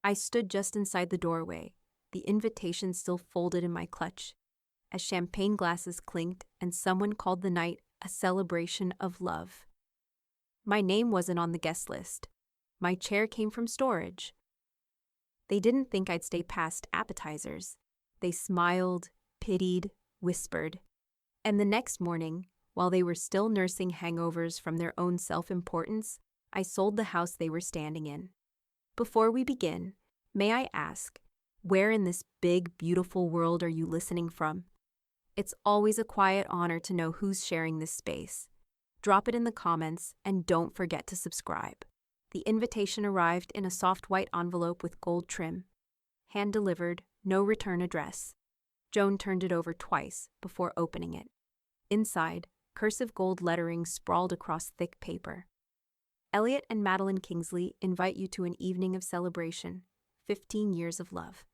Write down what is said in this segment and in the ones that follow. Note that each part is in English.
I stood just inside the doorway, the invitation still folded in my clutch, as champagne glasses clinked and someone called the night a celebration of love. My name wasn't on the guest list. My chair came from storage. They didn't think I'd stay past appetizers. They smiled, pitied, whispered. And the next morning, while they were still nursing hangovers from their own self-importance, I sold the house they were standing in. Before we begin, may I ask, where in this big, beautiful world are you listening from? It's always a quiet honor to know who's sharing this space. Drop it in the comments and don't forget to subscribe. The invitation arrived in a soft white envelope with gold trim. Hand-delivered, no return address. Joan turned it over twice before opening it. Inside, cursive gold lettering sprawled across thick paper. Elliot and Madeline Kingsley invite you to an evening of celebration, 15 years of love.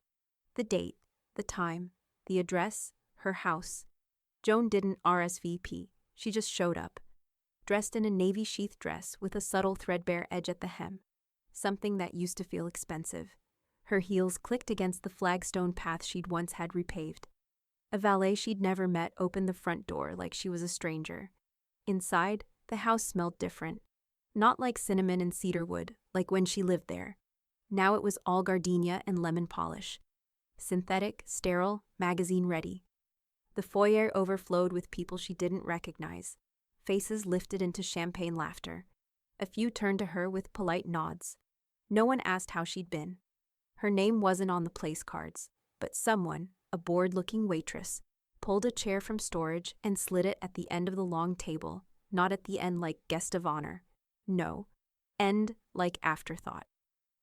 The date, the time, the address, her house. Joan didn't RSVP, she just showed up. Dressed in a navy sheath dress with a subtle threadbare edge at the hem, something that used to feel expensive. Her heels clicked against the flagstone path she'd once had repaved. A valet she'd never met opened the front door like she was a stranger. Inside, the house smelled different. Not like cinnamon and cedarwood, like when she lived there. Now it was all gardenia and lemon polish. Synthetic, sterile, magazine-ready. The foyer overflowed with people she didn't recognize. Faces lifted into champagne laughter. A few turned to her with polite nods. No one asked how she'd been. Her name wasn't on the place cards, but someone, a bored-looking waitress, pulled a chair from storage and slid it at the end of the long table, not at the end like guest of honor. No, end like afterthought,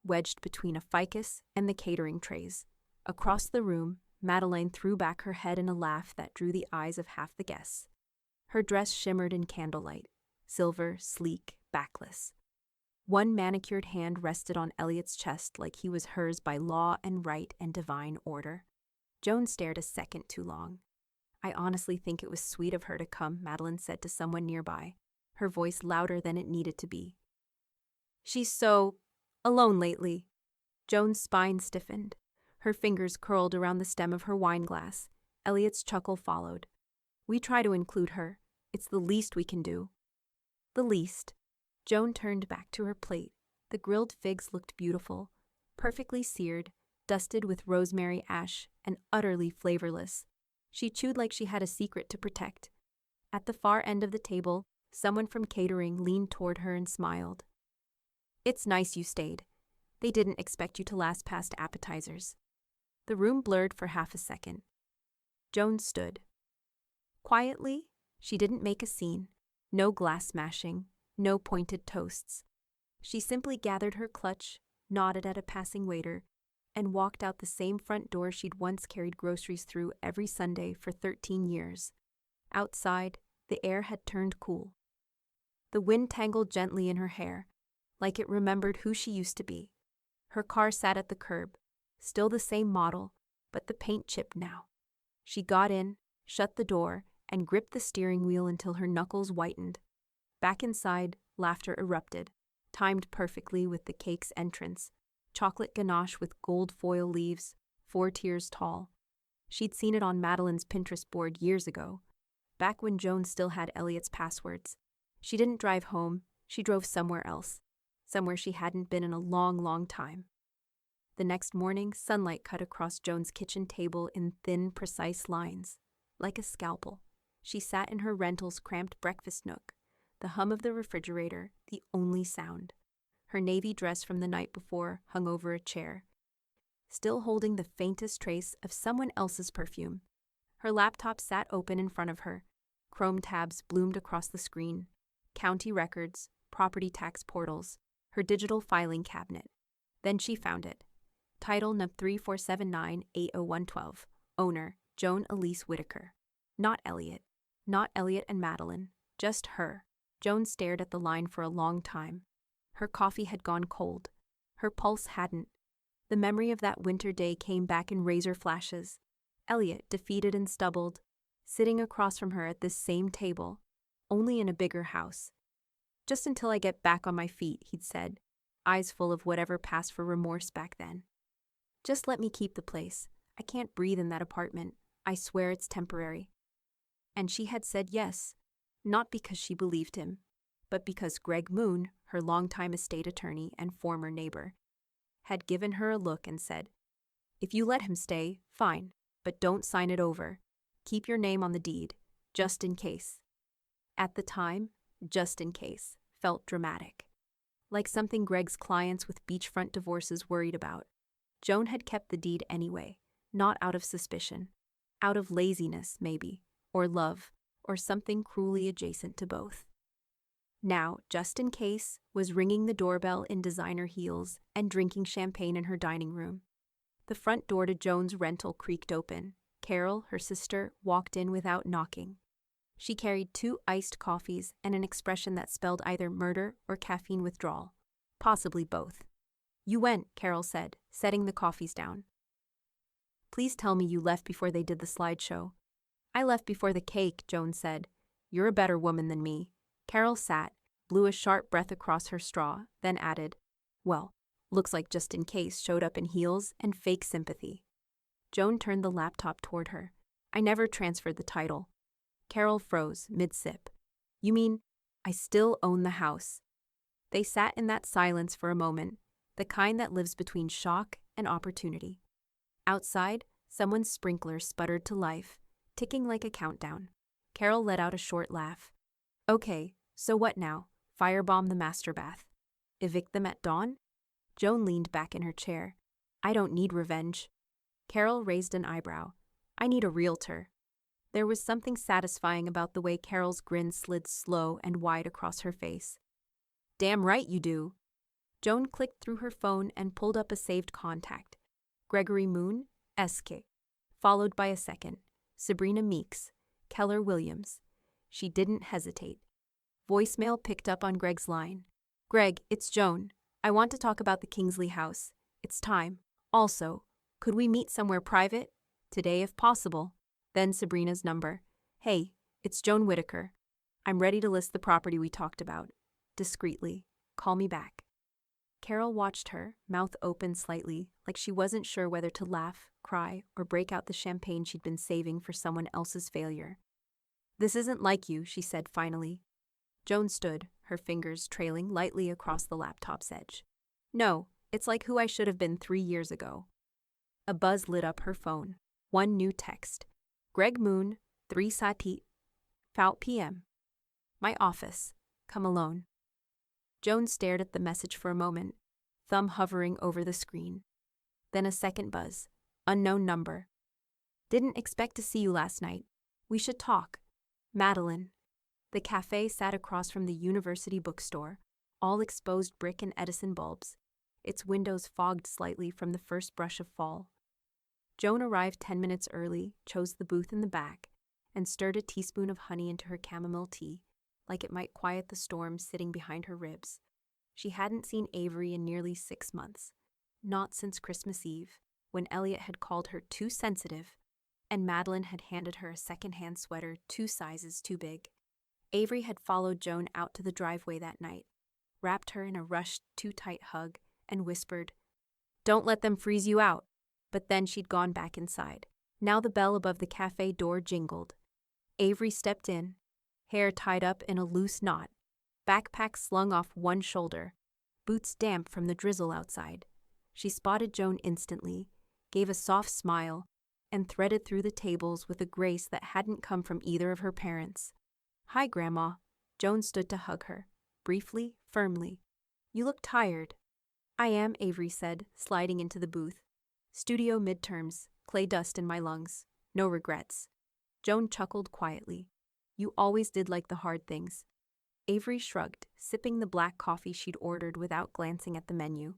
wedged between a ficus and the catering trays. Across the room, Madeleine threw back her head in a laugh that drew the eyes of half the guests. Her dress shimmered in candlelight, silver, sleek, backless. One manicured hand rested on Elliot's chest like he was hers by law and right and divine order. Joan stared a second too long. I honestly think it was sweet of her to come, Madeline said to someone nearby, her voice louder than it needed to be. She's so alone lately. Joan's spine stiffened. Her fingers curled around the stem of her wine glass. Elliot's chuckle followed. We try to include her. It's the least we can do. The least. Joan turned back to her plate. The grilled figs looked beautiful, perfectly seared, dusted with rosemary ash, and utterly flavorless. She chewed like she had a secret to protect. At the far end of the table, someone from catering leaned toward her and smiled. It's nice you stayed. They didn't expect you to last past appetizers. The room blurred for half a second. Joan stood. Quietly, she didn't make a scene. No glass smashing, no pointed toasts. She simply gathered her clutch, nodded at a passing waiter, and walked out the same front door she'd once carried groceries through every Sunday for 13 years. Outside, the air had turned cool. The wind tangled gently in her hair, like it remembered who she used to be. Her car sat at the curb, still the same model, but the paint chipped now. She got in, shut the door, and gripped the steering wheel until her knuckles whitened. Back inside, laughter erupted, timed perfectly with the cake's entrance. Chocolate ganache with gold foil leaves, 4 tiers tall. She'd seen it on Madeline's Pinterest board years ago, back when Joan still had Elliot's passwords. She didn't drive home, she drove somewhere else, somewhere she hadn't been in a long, long time. The next morning, sunlight cut across Joan's kitchen table in thin, precise lines, like a scalpel. She sat in her rental's cramped breakfast nook, the hum of the refrigerator, the only sound. Her navy dress from the night before hung over a chair, still holding the faintest trace of someone else's perfume. Her laptop sat open in front of her. Chrome tabs bloomed across the screen. County records, property tax portals, her digital filing cabinet. Then she found it. Title num 347980112. Owner, Joan Elise Whitaker. Not Elliot. Not Elliot and Madeline. Just her. Joan stared at the line for a long time. Her coffee had gone cold. Her pulse hadn't. The memory of that winter day came back in razor flashes. Elliot, defeated and stubbled, sitting across from her at this same table, only in a bigger house. Just until I get back on my feet, he'd said, eyes full of whatever passed for remorse back then. Just let me keep the place. I can't breathe in that apartment. I swear it's temporary. And she had said yes, not because she believed him, but because Greg Moon, her longtime estate attorney and former neighbor, had given her a look and said, "If you let him stay, fine, but don't sign it over. Keep your name on the deed, just in case." At the time, just in case felt dramatic, like something Greg's clients with beachfront divorces worried about. Joan had kept the deed anyway, not out of suspicion, out of laziness, maybe, or love, or something cruelly adjacent to both. Now, just in case, was ringing the doorbell in designer heels and drinking champagne in her dining room. The front door to Joan's rental creaked open. Carol, her sister, walked in without knocking. She carried 2 iced coffees and an expression that spelled either murder or caffeine withdrawal, possibly both. "You went," Carol said, setting the coffees down. "Please tell me you left before they did the slideshow." "I left before the cake," Joan said. "You're a better woman than me." Carol sat, blew a sharp breath across her straw, then added, "Well, looks like just in case showed up in heels and fake sympathy." Joan turned the laptop toward her. "I never transferred the title." Carol froze, mid-sip. "You mean, I still own the house?" They sat in that silence for a moment, the kind that lives between shock and opportunity. Outside, someone's sprinkler sputtered to life, ticking like a countdown. Carol let out a short laugh. "Okay, so what now? Firebomb the master bath? Evict them at dawn?" Joan leaned back in her chair. "I don't need revenge." Carol raised an eyebrow. "I need a realtor." There was something satisfying about the way Carol's grin slid slow and wide across her face. "Damn right you do." Joan clicked through her phone and pulled up a saved contact. Gregory Moon, SK. Followed by a second. Sabrina Meeks, Keller Williams. She didn't hesitate. Voicemail picked up on Greg's line. "Greg, it's Joan. I want to talk about the Kingsley house. It's time. Also, could we meet somewhere private? Today if possible." Then Sabrina's number. "Hey, it's Joan Whitaker. I'm ready to list the property we talked about. Discreetly. Call me back." Carol watched her, mouth open slightly, like she wasn't sure whether to laugh, cry, or break out the champagne she'd been saving for someone else's failure. "This isn't like you," she said finally. Joan stood, her fingers trailing lightly across the laptop's edge. "No, it's like who I should have been 3 years ago." A buzz lit up her phone. One new text. "Greg Moon, 3 Sati, Fout PM. My office. Come alone." Joan stared at the message for a moment, thumb hovering over the screen. Then a second buzz. Unknown number. "Didn't expect to see you last night. We should talk. Madeline." The cafe sat across from the university bookstore, all exposed brick and Edison bulbs, its windows fogged slightly from the first brush of fall. Joan arrived 10 minutes early, chose the booth in the back, and stirred a teaspoon of honey into her chamomile tea, like it might quiet the storm sitting behind her ribs. She hadn't seen Avery in nearly 6 months, not since Christmas Eve, when Elliot had called her too sensitive, and Madeline had handed her a second-hand sweater 2 sizes too big. Avery had followed Joan out to the driveway that night, wrapped her in a rushed, too-tight hug, and whispered, "Don't let them freeze you out." But then she'd gone back inside. Now the bell above the cafe door jingled. Avery stepped in, hair tied up in a loose knot, backpack slung off one shoulder, boots damp from the drizzle outside. She spotted Joan instantly, gave a soft smile, and threaded through the tables with a grace that hadn't come from either of her parents. "Hi, Grandma." Joan stood to hug her, briefly, firmly. "You look tired." "I am," Avery said, sliding into the booth. "Studio midterms, clay dust in my lungs. No regrets." Joan chuckled quietly. "You always did like the hard things." Avery shrugged, sipping the black coffee she'd ordered without glancing at the menu.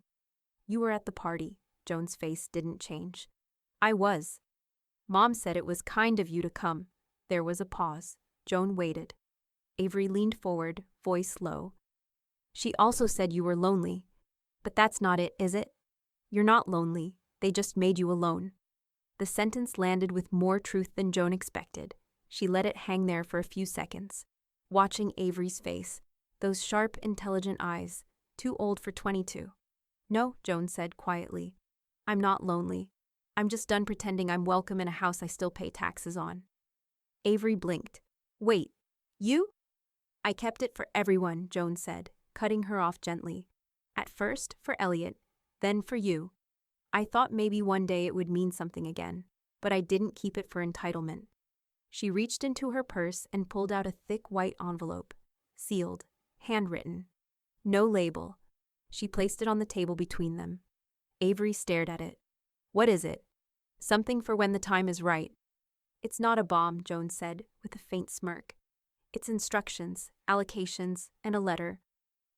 "You were at the party." Joan's face didn't change. "I was." "Mom said it was kind of you to come." There was a pause. Joan waited. Avery leaned forward, voice low. "She also said you were lonely. But that's not it, is it? You're not lonely. They just made you alone." The sentence landed with more truth than Joan expected. She let it hang there for a few seconds, watching Avery's face, those sharp, intelligent eyes, too old for 22. "No," Joan said quietly. I'm not lonely. I'm just done pretending I'm welcome in a house I still pay taxes on. Avery blinked. Wait, you? I kept it for everyone, Joan said, cutting her off gently. At first, for Elliot, then for you. I thought maybe one day it would mean something again, but I didn't keep it for entitlement. She reached into her purse and pulled out a thick white envelope, sealed, handwritten. No label. She placed it on the table between them. Avery stared at it. What is it? Something for when the time is right. It's not a bomb, Joan said, with a faint smirk. It's instructions, allocations, and a letter.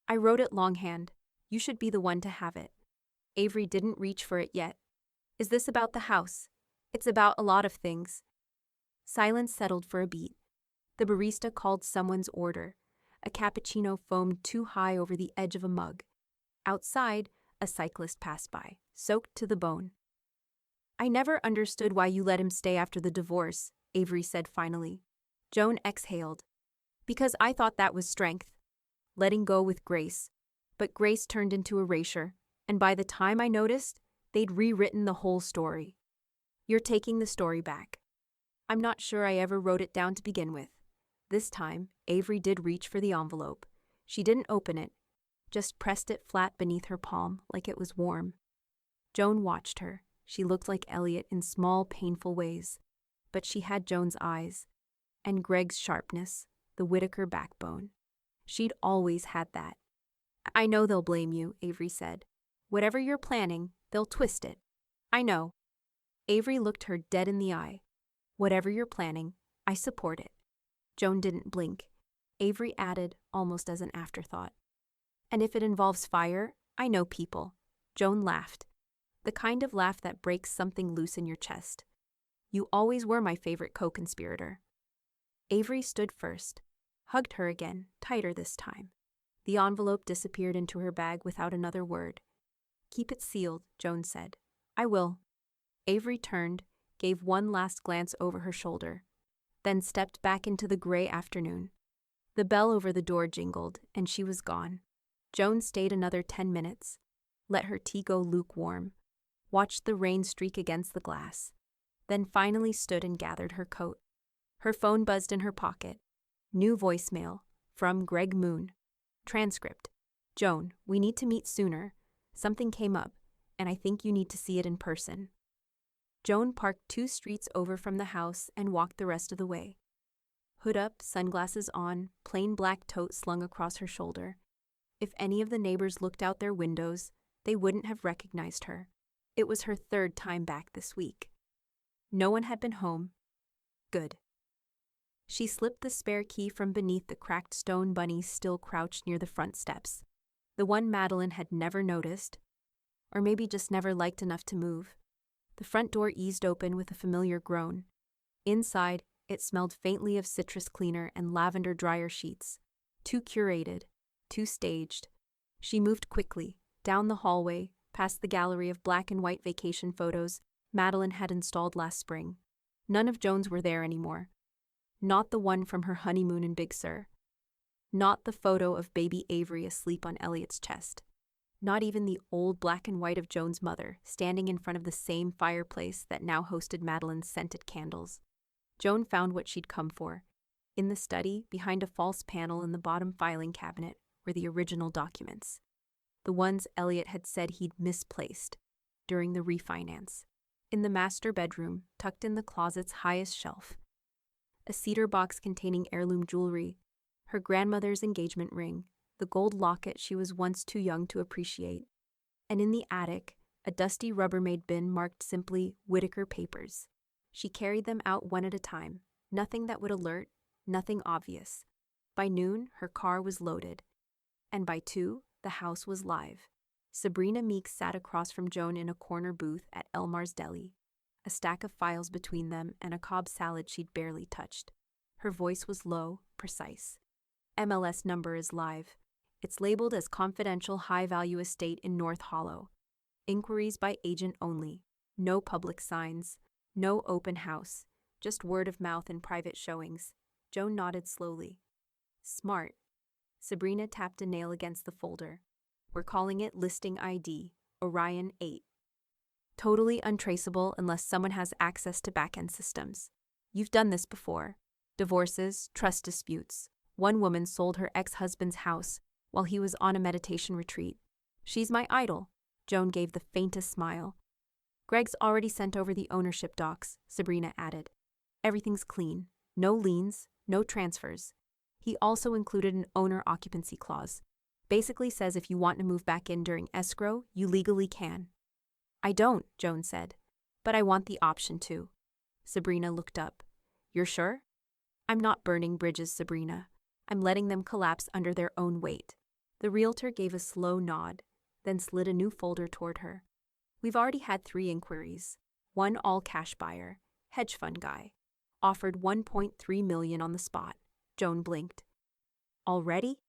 I wrote it longhand. You should be the one to have it. Avery didn't reach for it yet. Is this about the house? It's about a lot of things. Silence settled for a beat. The barista called someone's order. A cappuccino foamed too high over the edge of a mug. Outside, a cyclist passed by, soaked to the bone. I never understood why you let him stay after the divorce, Avery said finally. Joan exhaled. Because I thought that was strength. Letting go with grace. But grace turned into erasure, and by the time I noticed, they'd rewritten the whole story. You're taking the story back. I'm not sure I ever wrote it down to begin with. This time, Avery did reach for the envelope. She didn't open it, just pressed it flat beneath her palm like it was warm. Joan watched her. She looked like Elliot in small, painful ways. But she had Joan's eyes. And Greg's sharpness, the Whitaker backbone. She'd always had that. I know they'll blame you, Avery said. Whatever you're planning, they'll twist it. I know. Avery looked her dead in the eye. Whatever you're planning, I support it. Joan didn't blink. Avery added, almost as an afterthought. And if it involves fire, I know people. Joan laughed. The kind of laugh that breaks something loose in your chest. You always were my favorite co-conspirator. Avery stood first, hugged her again, tighter this time. The envelope disappeared into her bag without another word. Keep it sealed, Joan said. I will. Avery turned, gave one last glance over her shoulder, then stepped back into the gray afternoon. The bell over the door jingled, and she was gone. Joan stayed another 10 minutes, let her tea go lukewarm, watched the rain streak against the glass, then finally stood and gathered her coat. Her phone buzzed in her pocket. New voicemail, from Greg Moon. Transcript. Joan, we need to meet sooner. Something came up, and I think you need to see it in person. Joan parked 2 streets over from the house and walked the rest of the way. Hood up, sunglasses on, plain black tote slung across her shoulder. If any of the neighbors looked out their windows, they wouldn't have recognized her. It was her 3rd time back this week. No one had been home. Good. She slipped the spare key from beneath the cracked stone bunny still crouched near the front steps. The one Madeline had never noticed, or maybe just never liked enough to move. The front door eased open with a familiar groan. Inside, it smelled faintly of citrus cleaner and lavender dryer sheets. Too curated, too staged. She moved quickly, down the hallway, past the gallery of black and white vacation photos Madeline had installed last spring. None of Joan's were there anymore. Not the one from her honeymoon in Big Sur. Not the photo of baby Avery asleep on Elliot's chest. Not even the old black and white of Joan's mother, standing in front of the same fireplace that now hosted Madeline's scented candles. Joan found what she'd come for. In the study, behind a false panel in the bottom filing cabinet, were the original documents. The ones Elliot had said he'd misplaced during the refinance. In the master bedroom, tucked in the closet's highest shelf, a cedar box containing heirloom jewelry, her grandmother's engagement ring, the gold locket she was once too young to appreciate, and in the attic, a dusty Rubbermaid bin marked simply Whitaker Papers. She carried them out one at a time, nothing that would alert, nothing obvious. By noon, her car was loaded, and by 2, the house was live. Sabrina Meeks sat across from Joan in a corner booth at Elmar's Deli, a stack of files between them and a Cobb salad she'd barely touched. Her voice was low, precise. MLS number is live. It's labeled as confidential high-value estate in North Hollow. Inquiries by agent only. No public signs. No open house. Just word of mouth and private showings. Joan nodded slowly. Smart. Sabrina tapped a nail against the folder. We're calling it Listing ID, Orion 8. Totally untraceable unless someone has access to back-end systems. You've done this before. Divorces, trust disputes. One woman sold her ex-husband's house while he was on a meditation retreat. She's my idol. Joan gave the faintest smile. Greg's already sent over the ownership docs, Sabrina added. Everything's clean. No liens, no transfers. He also included an owner occupancy clause. Basically says if you want to move back in during escrow, you legally can. I don't, Joan said, but I want the option to. Sabrina looked up. You're sure? I'm not burning bridges, Sabrina. I'm letting them collapse under their own weight. The realtor gave a slow nod, then slid a new folder toward her. We've already had 3 inquiries. One all-cash buyer, hedge fund guy, offered $1.3 million on the spot. Joan blinked. Already?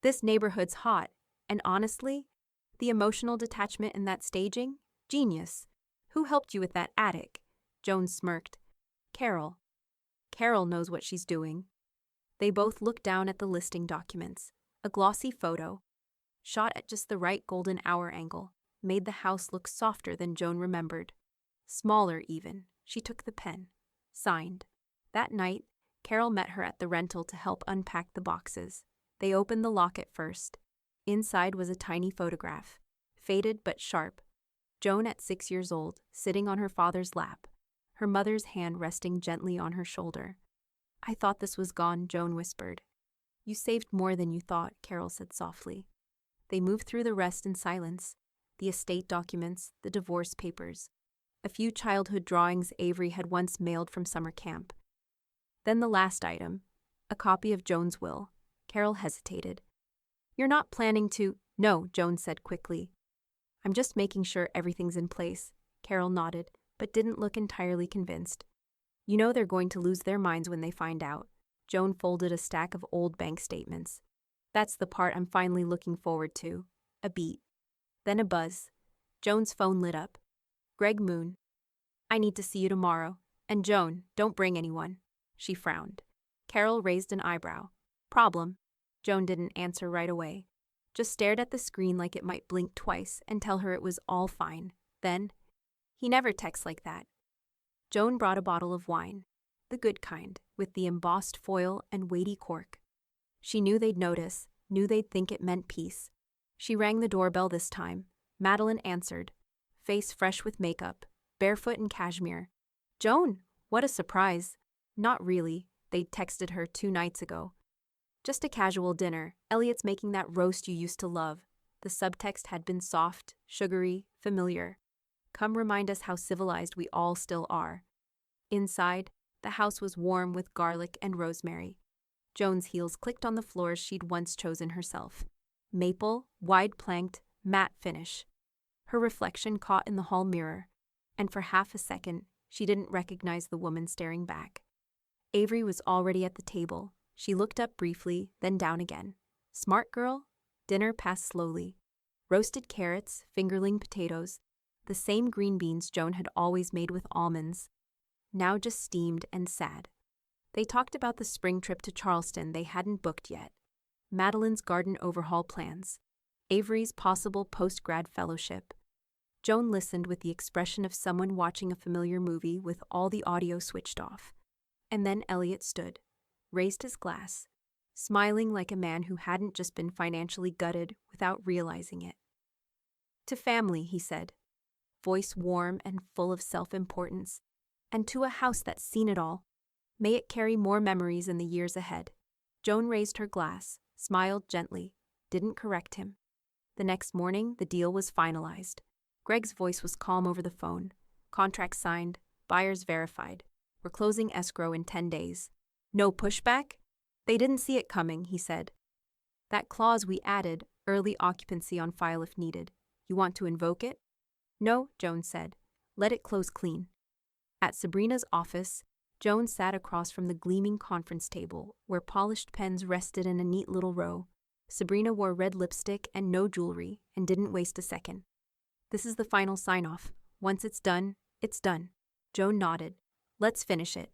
This neighborhood's hot, and honestly, the emotional detachment in that staging? Genius. Who helped you with that attic? Joan smirked. Carol. Carol knows what she's doing. They both looked down at the listing documents. A glossy photo, shot at just the right golden hour angle, made the house look softer than Joan remembered. Smaller, even. She took the pen. Signed. That night, Carol met her at the rental to help unpack the boxes. They opened the locket first. Inside was a tiny photograph, faded but sharp. Joan at 6 years old, sitting on her father's lap, her mother's hand resting gently on her shoulder. I thought this was gone, Joan whispered. You saved more than you thought, Carol said softly. They moved through the rest in silence. The estate documents, the divorce papers, a few childhood drawings Avery had once mailed from summer camp. Then the last item, a copy of Joan's will. Carol hesitated. You're not planning to— No, Joan said quickly. I'm just making sure everything's in place. Carol nodded, but didn't look entirely convinced. You know they're going to lose their minds when they find out. Joan folded a stack of old bank statements. That's the part I'm finally looking forward to. A beat. Then a buzz. Joan's phone lit up. Greg Moon. I need to see you tomorrow. And Joan, don't bring anyone. She frowned. Carol raised an eyebrow. Problem. Joan didn't answer right away. Just stared at the screen like it might blink twice and tell her it was all fine. Then, he never texts like that. Joan brought a bottle of wine. The good kind, with the embossed foil and weighty cork. She knew they'd notice, knew they'd think it meant peace. She rang the doorbell this time. Madeline answered, face fresh with makeup, barefoot in cashmere. Joan, what a surprise. Not really, they'd texted her 2 nights ago. Just a casual dinner. Elliot's making that roast you used to love. The subtext had been soft, sugary, familiar. Come remind us how civilized we all still are. Inside, the house was warm with garlic and rosemary. Joan's heels clicked on the floors she'd once chosen herself. Maple, wide-planked, matte finish. Her reflection caught in the hall mirror, and for half a second, she didn't recognize the woman staring back. Avery was already at the table. She looked up briefly, then down again. Smart girl? Dinner passed slowly. Roasted carrots, fingerling potatoes, the same green beans Joan had always made with almonds, now just steamed and sad. They talked about the spring trip to Charleston they hadn't booked yet, Madeline's garden overhaul plans, Avery's possible post-grad fellowship. Joan listened with the expression of someone watching a familiar movie with all the audio switched off. And then Elliot stood, raised his glass, smiling like a man who hadn't just been financially gutted without realizing it. To family, he said, voice warm and full of self-importance, and to a house that's seen it all. May it carry more memories in the years ahead. Joan raised her glass, smiled gently, didn't correct him. The next morning, the deal was finalized. Greg's voice was calm over the phone. Contract signed, buyers verified. We're closing escrow in 10 days. No pushback? They didn't see it coming, he said. That clause we added, early occupancy on file if needed. You want to invoke it? No, Joan said. Let it close clean. At Sabrina's office, Joan sat across from the gleaming conference table, where polished pens rested in a neat little row. Sabrina wore red lipstick and no jewelry, and didn't waste a second. This is the final sign-off. Once it's done, it's done. Joan nodded. Let's finish it.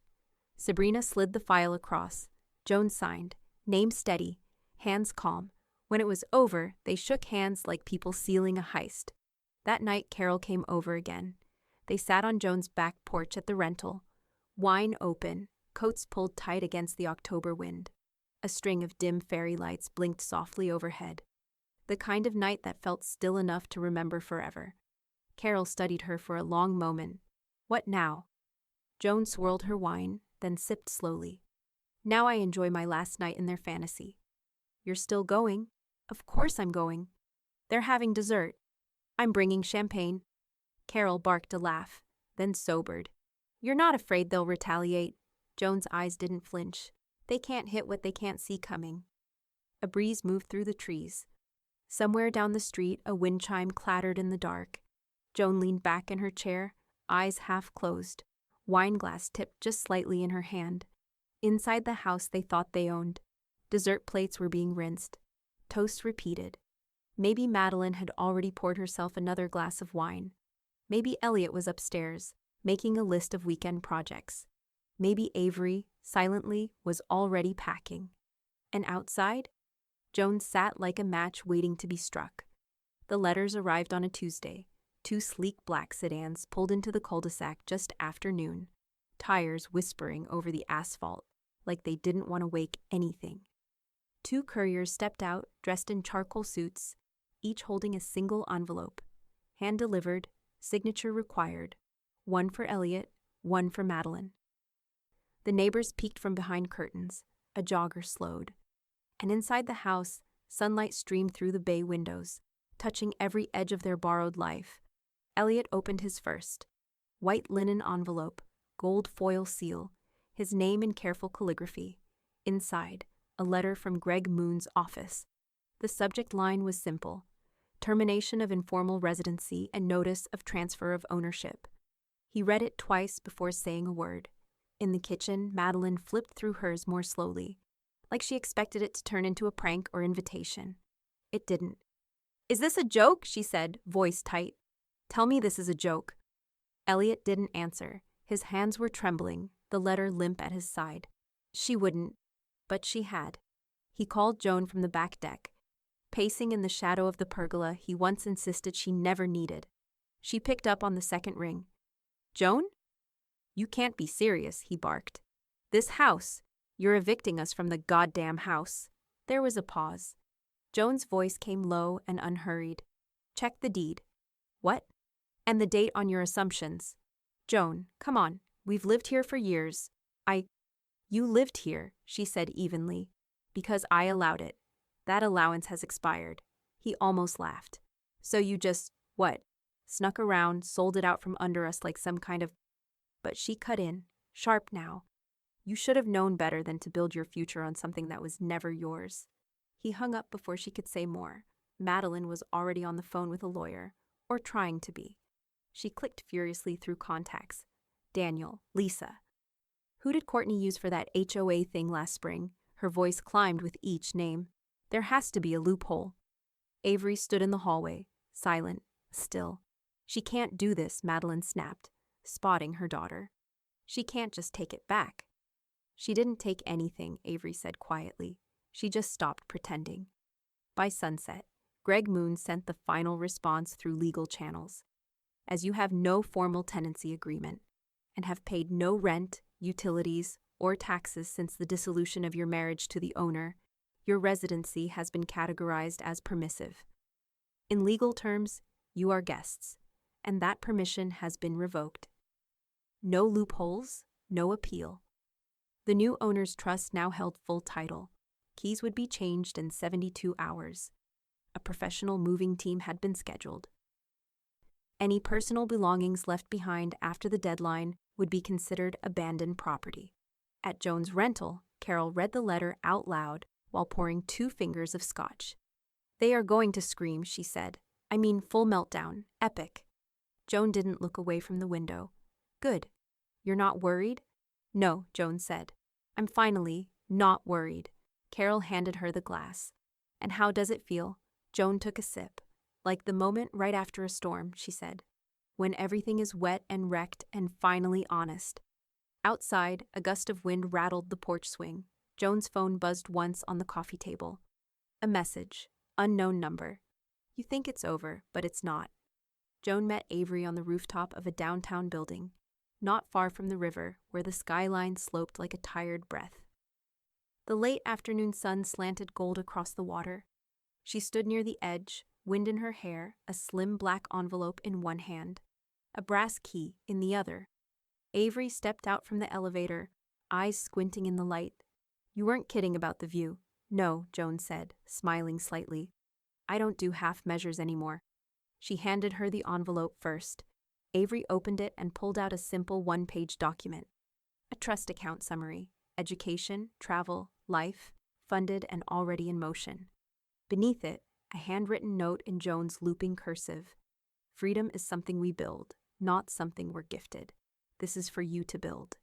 Sabrina slid the file across. Joan signed, name steady, hands calm. When it was over, they shook hands like people sealing a heist. That night, Carol came over again. They sat on Joan's back porch at the rental, wine open, coats pulled tight against the October wind. A string of dim fairy lights blinked softly overhead, the kind of night that felt still enough to remember forever. Carol studied her for a long moment. What now? Joan swirled her wine, then sipped slowly. Now I enjoy my last night in their fantasy. You're still going? Of course I'm going. They're having dessert. I'm bringing champagne. Carol barked a laugh, then sobered. You're not afraid they'll retaliate? Joan's eyes didn't flinch. They can't hit what they can't see coming. A breeze moved through the trees. Somewhere down the street, a wind chime clattered in the dark. Joan leaned back in her chair, eyes half closed, wine glass tipped just slightly in her hand. Inside the house they thought they owned, dessert plates were being rinsed, toasts repeated. Maybe Madeline had already poured herself another glass of wine. Maybe Elliot was upstairs, making a list of weekend projects. Maybe Avery, silently, was already packing. And outside? Joan sat like a match waiting to be struck. The letters arrived on a Tuesday. 2 sleek black sedans pulled into the cul-de-sac just after noon, tires whispering over the asphalt like they didn't want to wake anything. 2 couriers stepped out, dressed in charcoal suits, each holding a single envelope. Hand-delivered, signature required. 1 for Elliot, 1 for Madeline. The neighbors peeked from behind curtains. A jogger slowed. And inside the house, sunlight streamed through the bay windows, touching every edge of their borrowed life. Elliot opened his first. White linen envelope, gold foil seal, his name in careful calligraphy. Inside, a letter from Greg Moon's office. The subject line was simple: termination of informal residency and notice of transfer of ownership. He read it twice before saying a word. In the kitchen, Madeline flipped through hers more slowly, like she expected it to turn into a prank or invitation. It didn't. "Is this a joke?" she said, voice tight. "Tell me this is a joke." Elliot didn't answer. His hands were trembling, the letter limp at his side. She wouldn't, but she had. He called Joan from the back deck, pacing in the shadow of the pergola he once insisted she never needed. She picked up on the second ring. "Joan? You can't be serious," he barked. "This house. You're evicting us from the goddamn house." There was a pause. Joan's voice came low and unhurried. "Check the deed." "What?" "And the date on your assumptions." "Joan, come on. We've lived here for years. You lived here," she said evenly, "because I allowed it. That allowance has expired." He almost laughed. "So you just, what? Snuck around, sold it out from under us like some kind of—" But she cut in, sharp now. "You should have known better than to build your future on something that was never yours." He hung up before she could say more. Madeline was already on the phone with a lawyer, or trying to be. She clicked furiously through contacts. Daniel, Lisa. Who did Courtney use for that HOA thing last spring? Her voice climbed with each name. There has to be a loophole. Avery stood in the hallway, silent, still. "She can't do this," Madeline snapped, spotting her daughter. "She can't just take it back." "She didn't take anything," Avery said quietly. "She just stopped pretending." By sunset, Greg Moon sent the final response through legal channels. "As you have no formal tenancy agreement and have paid no rent, utilities, or taxes since the dissolution of your marriage to the owner, your residency has been categorized as permissive. In legal terms, you are guests, and that permission has been revoked. No loopholes, no appeal." The new owner's trust now held full title. Keys would be changed in 72 hours. A professional moving team had been scheduled. Any personal belongings left behind after the deadline would be considered abandoned property. At Joan's rental, Carol read the letter out loud while pouring 2 fingers of scotch. "They are going to scream," she said. "I mean full meltdown, epic." Joan didn't look away from the window. "Good. You're not worried?" "No," Joan said. "I'm finally not worried." Carol handed her the glass. "And how does it feel?" Joan took a sip. "Like the moment right after a storm," she said. "When everything is wet and wrecked and finally honest." Outside, a gust of wind rattled the porch swing. Joan's phone buzzed once on the coffee table. A message. Unknown number. "You think it's over, but it's not." Joan met Avery on the rooftop of a downtown building, not far from the river where the skyline sloped like a tired breath. The late afternoon sun slanted gold across the water. She stood near the edge, wind in her hair, a slim black envelope in one hand, a brass key in the other. Avery stepped out from the elevator, eyes squinting in the light. "You weren't kidding about the view." "No," Joan said, smiling slightly. "I don't do half measures anymore." She handed her the envelope first. Avery opened it and pulled out a simple one-page document. A trust account summary: education, travel, life, funded and already in motion. Beneath it, a handwritten note in Joan's looping cursive. "Freedom is something we build, not something we're gifted. This is for you to build."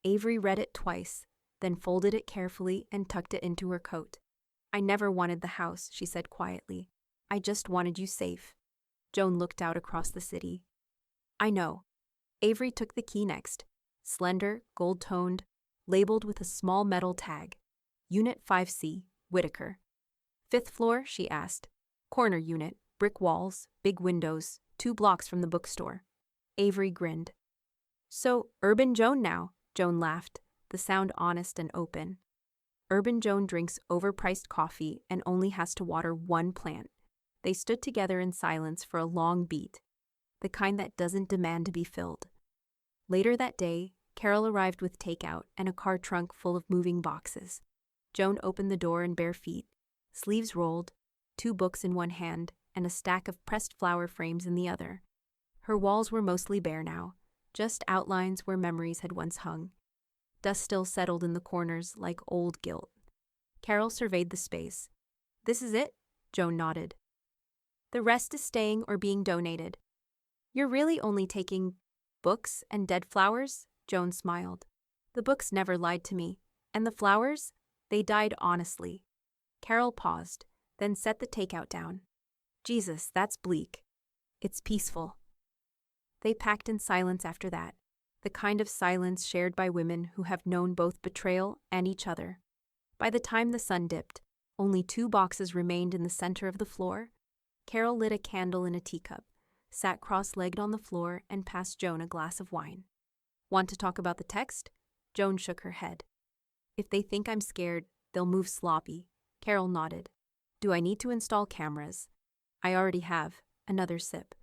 Avery read it twice, then folded it carefully and tucked it into her coat. "I never wanted the house," she said quietly. "I just wanted you safe." Joan looked out across the city. "I know." Avery took the key next. Slender, gold-toned, labeled with a small metal tag. "Unit 5C, Whitaker." "Fifth floor?" she asked. "Corner unit, brick walls, big windows, 2 blocks from the bookstore." Avery grinned. "So, Urban Joan now," Joan laughed, the sound honest and open. Urban Joan drinks overpriced coffee and only has to water one plant. They stood together in silence for a long beat, the kind that doesn't demand to be filled. Later that day, Carol arrived with takeout and a car trunk full of moving boxes. Joan opened the door in bare feet, sleeves rolled, 2 books in one hand, and a stack of pressed flower frames in the other. Her walls were mostly bare now, just outlines where memories had once hung. Dust still settled in the corners like old guilt. Carol surveyed the space. "This is it?" Joan nodded. "The rest is staying or being donated." "You're really only taking books and dead flowers?" Joan smiled. "The books never lied to me. And the flowers? They died honestly." Carol paused, then set the takeout down. "Jesus, that's bleak." "It's peaceful." They packed in silence after that, the kind of silence shared by women who have known both betrayal and each other. By the time the sun dipped, only 2 boxes remained in the center of the floor. Carol lit a candle in a teacup, sat cross-legged on the floor, and passed Joan a glass of wine. "Want to talk about the text?" Joan shook her head. "If they think I'm scared, they'll move sloppy." Carol nodded. "Do I need to install cameras?" "I already have." Another sip.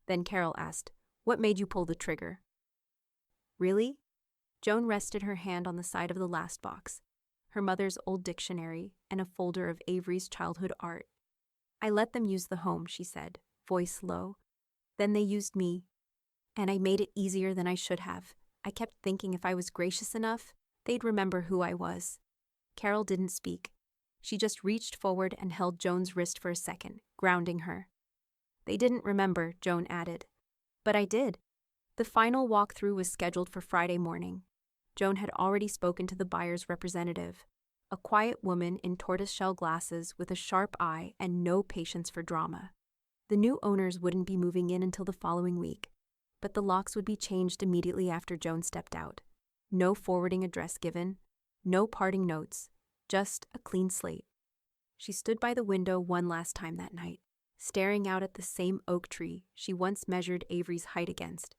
Then Carol asked, "What made you pull the trigger?" "Really?" Joan rested her hand on the side of the last box, her mother's old dictionary and a folder of Avery's childhood art. "I let them use the home," she said, voice low. "Then they used me. And I made it easier than I should have. I kept thinking if I was gracious enough, they'd remember who I was." Carol didn't speak. She just reached forward and held Joan's wrist for a second, grounding her. "They didn't remember," Joan added. "But I did." The final walkthrough was scheduled for Friday morning. Joan had already spoken to the buyer's representative, a quiet woman in tortoiseshell glasses with a sharp eye and no patience for drama. The new owners wouldn't be moving in until the following week, but the locks would be changed immediately after Joan stepped out. No forwarding address given, no parting notes, just a clean slate. She stood by the window one last time that night, staring out at the same oak tree she once measured Avery's height against,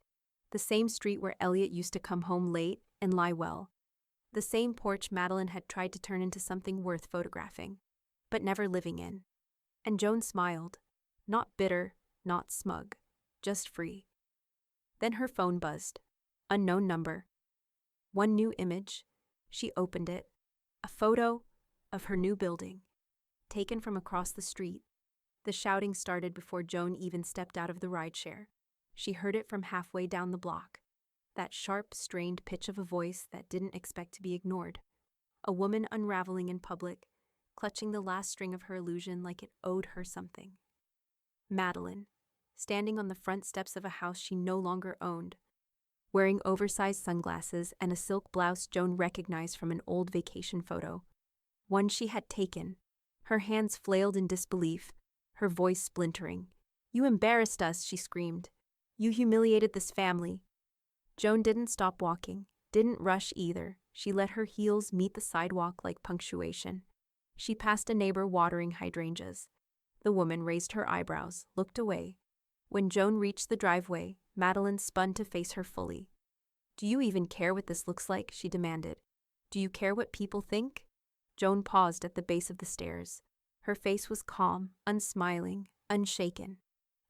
the same street where Elliot used to come home late and lie well, the same porch Madeline had tried to turn into something worth photographing, but never living in. And Joan smiled, not bitter, not smug, just free. Then her phone buzzed. Unknown number. One new image. She opened it. A photo of her new building, taken from across the street. The shouting started before Joan even stepped out of the rideshare. She heard it from halfway down the block. That sharp, strained pitch of a voice that didn't expect to be ignored. A woman unraveling in public, clutching the last string of her illusion like it owed her something. Madeline, standing on the front steps of a house she no longer owned, wearing oversized sunglasses and a silk blouse Joan recognized from an old vacation photo, one she had taken. Her hands flailed in disbelief, her voice splintering. "You embarrassed us," she screamed. "You humiliated this family." Joan didn't stop walking, didn't rush either. She let her heels meet the sidewalk like punctuation. She passed a neighbor watering hydrangeas. The woman raised her eyebrows, looked away. When Joan reached the driveway, Madeline spun to face her fully. "Do you even care what this looks like?" she demanded. "Do you care what people think?" Joan paused at the base of the stairs. Her face was calm, unsmiling, unshaken.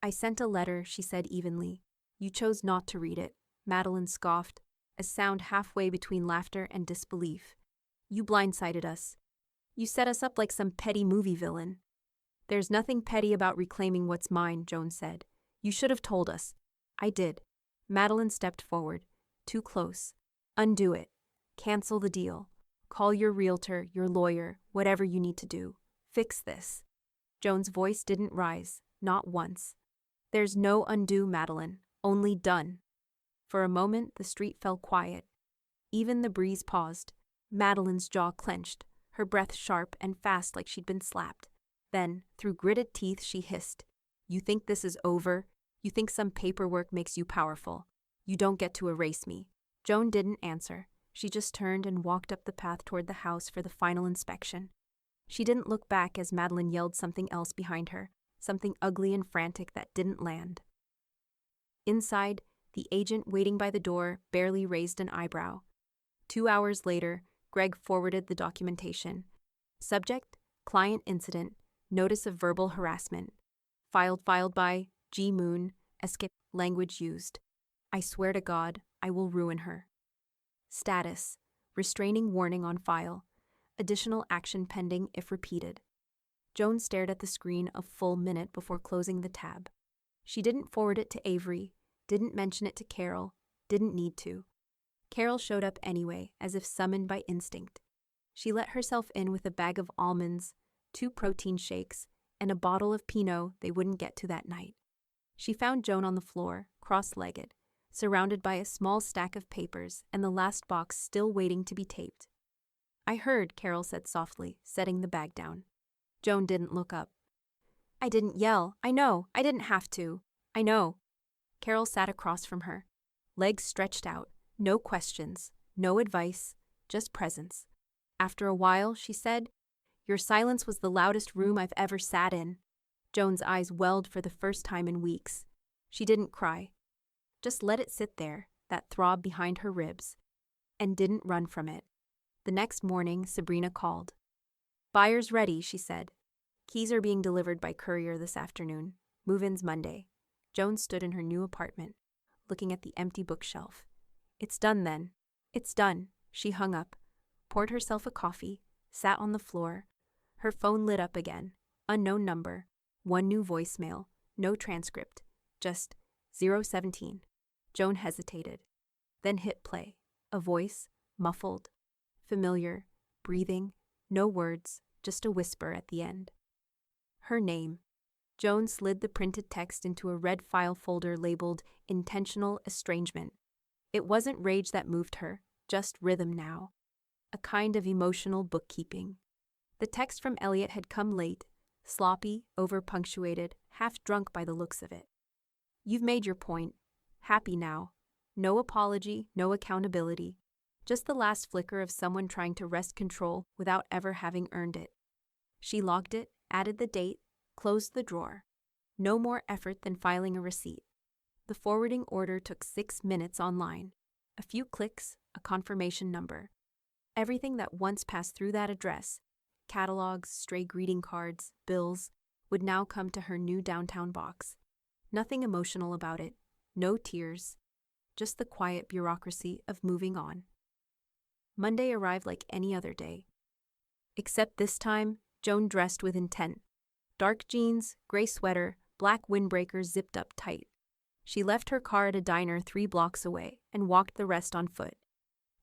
"I sent a letter," she said evenly. "You chose not to read it." Madeline scoffed, a sound halfway between laughter and disbelief. "You blindsided us. You set us up like some petty movie villain." "There's nothing petty about reclaiming what's mine," Joan said. "You should have told us." "I did." Madeline stepped forward. Too close. "Undo it. Cancel the deal. Call your realtor, your lawyer, whatever you need to do. Fix this." Joan's voice didn't rise, not once. "There's no undo, Madeline. Only done." For a moment, the street fell quiet. Even the breeze paused. Madeline's jaw clenched, her breath sharp and fast like she'd been slapped. Then, through gritted teeth, she hissed, "You think this is over? You think some paperwork makes you powerful? You don't get to erase me." Joan didn't answer. She just turned and walked up the path toward the house for the final inspection. She didn't look back as Madeline yelled something else behind her, something ugly and frantic that didn't land. Inside, the agent waiting by the door barely raised an eyebrow. 2 hours later, Greg forwarded the documentation. Subject, client incident, notice of verbal harassment. Filed by G. Moon, escape language used. I swear to God, I will ruin her. Status, restraining warning on file. Additional action pending if repeated. Joan stared at the screen a full minute before closing the tab. She didn't forward it to Avery, didn't mention it to Carol, didn't need to. Carol showed up anyway, as if summoned by instinct. She let herself in with a bag of almonds, 2 protein shakes, and a bottle of Pinot they wouldn't get to that night. She found Joan on the floor, cross-legged, surrounded by a small stack of papers and the last box still waiting to be taped. "I heard," Carol said softly, setting the bag down. Joan didn't look up. "I didn't yell. I know. I didn't have to. I know." Carol sat across from her, legs stretched out, no questions, no advice, just presence. After a while, she said, "Your silence was the loudest room I've ever sat in." Joan's eyes welled for the first time in weeks. She didn't cry. Just let it sit there, that throb behind her ribs, and didn't run from it. The next morning, Sabrina called. "Buyer's ready," she said. "Keys are being delivered by courier this afternoon. Move-in's Monday." Joan stood in her new apartment, looking at the empty bookshelf. "It's done then. It's done." She hung up, poured herself a coffee, sat on the floor. Her phone lit up again. Unknown number. 1 new voicemail. No transcript. Just 017. Joan hesitated, then hit play. A voice, muffled, familiar, breathing, no words, just a whisper at the end. Her name. Joan slid the printed text into a red file folder labeled Intentional Estrangement. It wasn't rage that moved her, just rhythm now. A kind of emotional bookkeeping. The text from Elliot had come late, sloppy, over-punctuated, half-drunk by the looks of it. "You've made your point. Happy now. No apology, no accountability. Just the last flicker of someone trying to wrest control without ever having earned it." She logged it, added the date, closed the drawer. No more effort than filing a receipt. The forwarding order took 6 minutes online. A few clicks, a confirmation number. Everything that once passed through that address, catalogs, stray greeting cards, bills, would now come to her new downtown box. Nothing emotional about it, no tears, just the quiet bureaucracy of moving on. Monday arrived like any other day. Except this time, Joan dressed with intent. Dark jeans, gray sweater, black windbreaker zipped up tight. She left her car at a diner 3 blocks away and walked the rest on foot.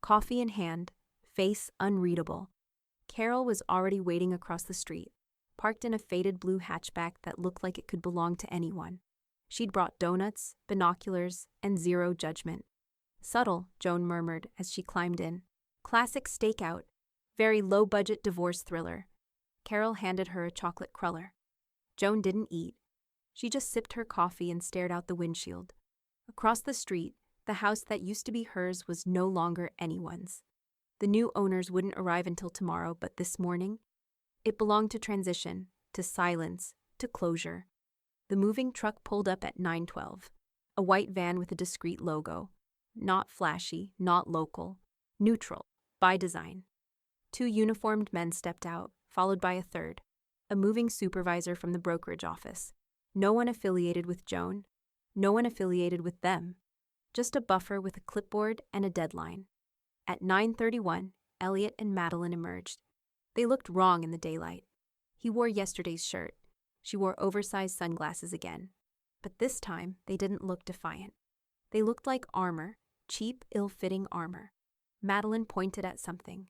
Coffee in hand, face unreadable. Carol was already waiting across the street, parked in a faded blue hatchback that looked like it could belong to anyone. She'd brought donuts, binoculars, and zero judgment. "Subtle," Joan murmured as she climbed in. "Classic stakeout. Very low-budget divorce thriller." Carol handed her a chocolate cruller. Joan didn't eat. She just sipped her coffee and stared out the windshield. Across the street, the house that used to be hers was no longer anyone's. The new owners wouldn't arrive until tomorrow, but this morning, it belonged to transition, to silence, to closure. The moving truck pulled up at 9:12. A white van with a discreet logo. Not flashy, not local. Neutral, by design. 2 uniformed men stepped out, followed by a third. A moving supervisor from the brokerage office. No one affiliated with Joan. No one affiliated with them. Just a buffer with a clipboard and a deadline. At 9:31, Elliot and Madeline emerged. They looked wrong in the daylight. He wore yesterday's shirt. She wore oversized sunglasses again. But this time, they didn't look defiant. They looked like armor, cheap, ill-fitting armor. Madeline pointed at something.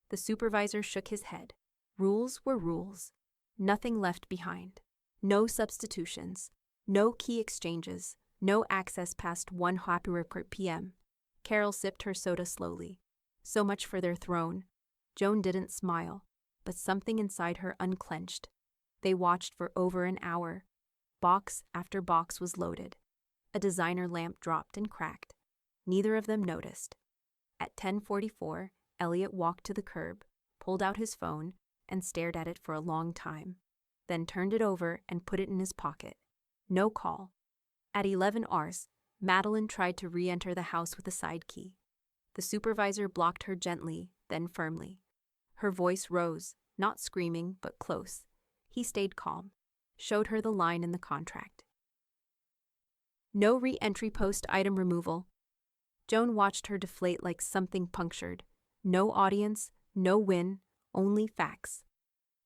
The supervisor shook his head. Rules were rules. Nothing left behind. No substitutions. No key exchanges. No access past 1 happy hour per PM. Carol sipped her soda slowly. So much for their throne. Joan didn't smile, but something inside her unclenched. They watched for over an hour. Box after box was loaded. A designer lamp dropped and cracked. Neither of them noticed. At 10:44, Elliot walked to the curb, pulled out his phone, and stared at it for a long time, then turned it over and put it in his pocket. No call. At 11 hours, Madeline tried to re-enter the house with a side key. The supervisor blocked her gently, then firmly. Her voice rose, not screaming, but close. He stayed calm, showed her the line in the contract. No re-entry post item removal. Joan watched her deflate like something punctured. No audience, no win, only facts.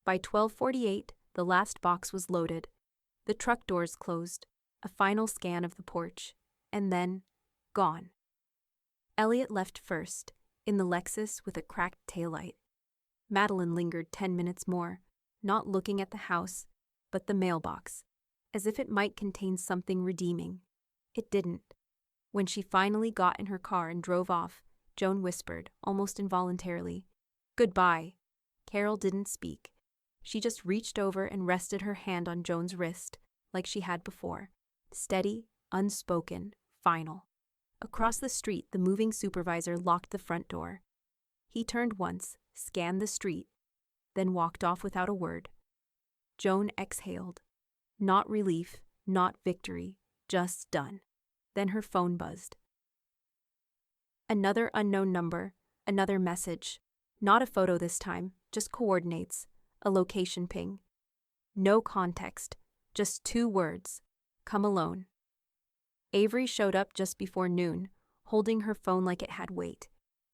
By 12:48, the last box was loaded. The truck doors closed, a final scan of the porch, and then, gone. Elliot left first, in the Lexus with a cracked taillight. Madeline lingered 10 minutes more, not looking at the house, but the mailbox, as if it might contain something redeeming. It didn't. When she finally got in her car and drove off, Joan whispered, almost involuntarily, "Goodbye." Carol didn't speak. She just reached over and rested her hand on Joan's wrist, like she had before. Steady, unspoken, final. Across the street, the moving supervisor locked the front door. He turned once, scanned the street, then walked off without a word. Joan exhaled. Not relief, not victory, just done. Then her phone buzzed. Another unknown number, another message. Not a photo this time, just coordinates, a location ping. No context, just 2 words. Come alone. Avery showed up just before noon, holding her phone like it had weight.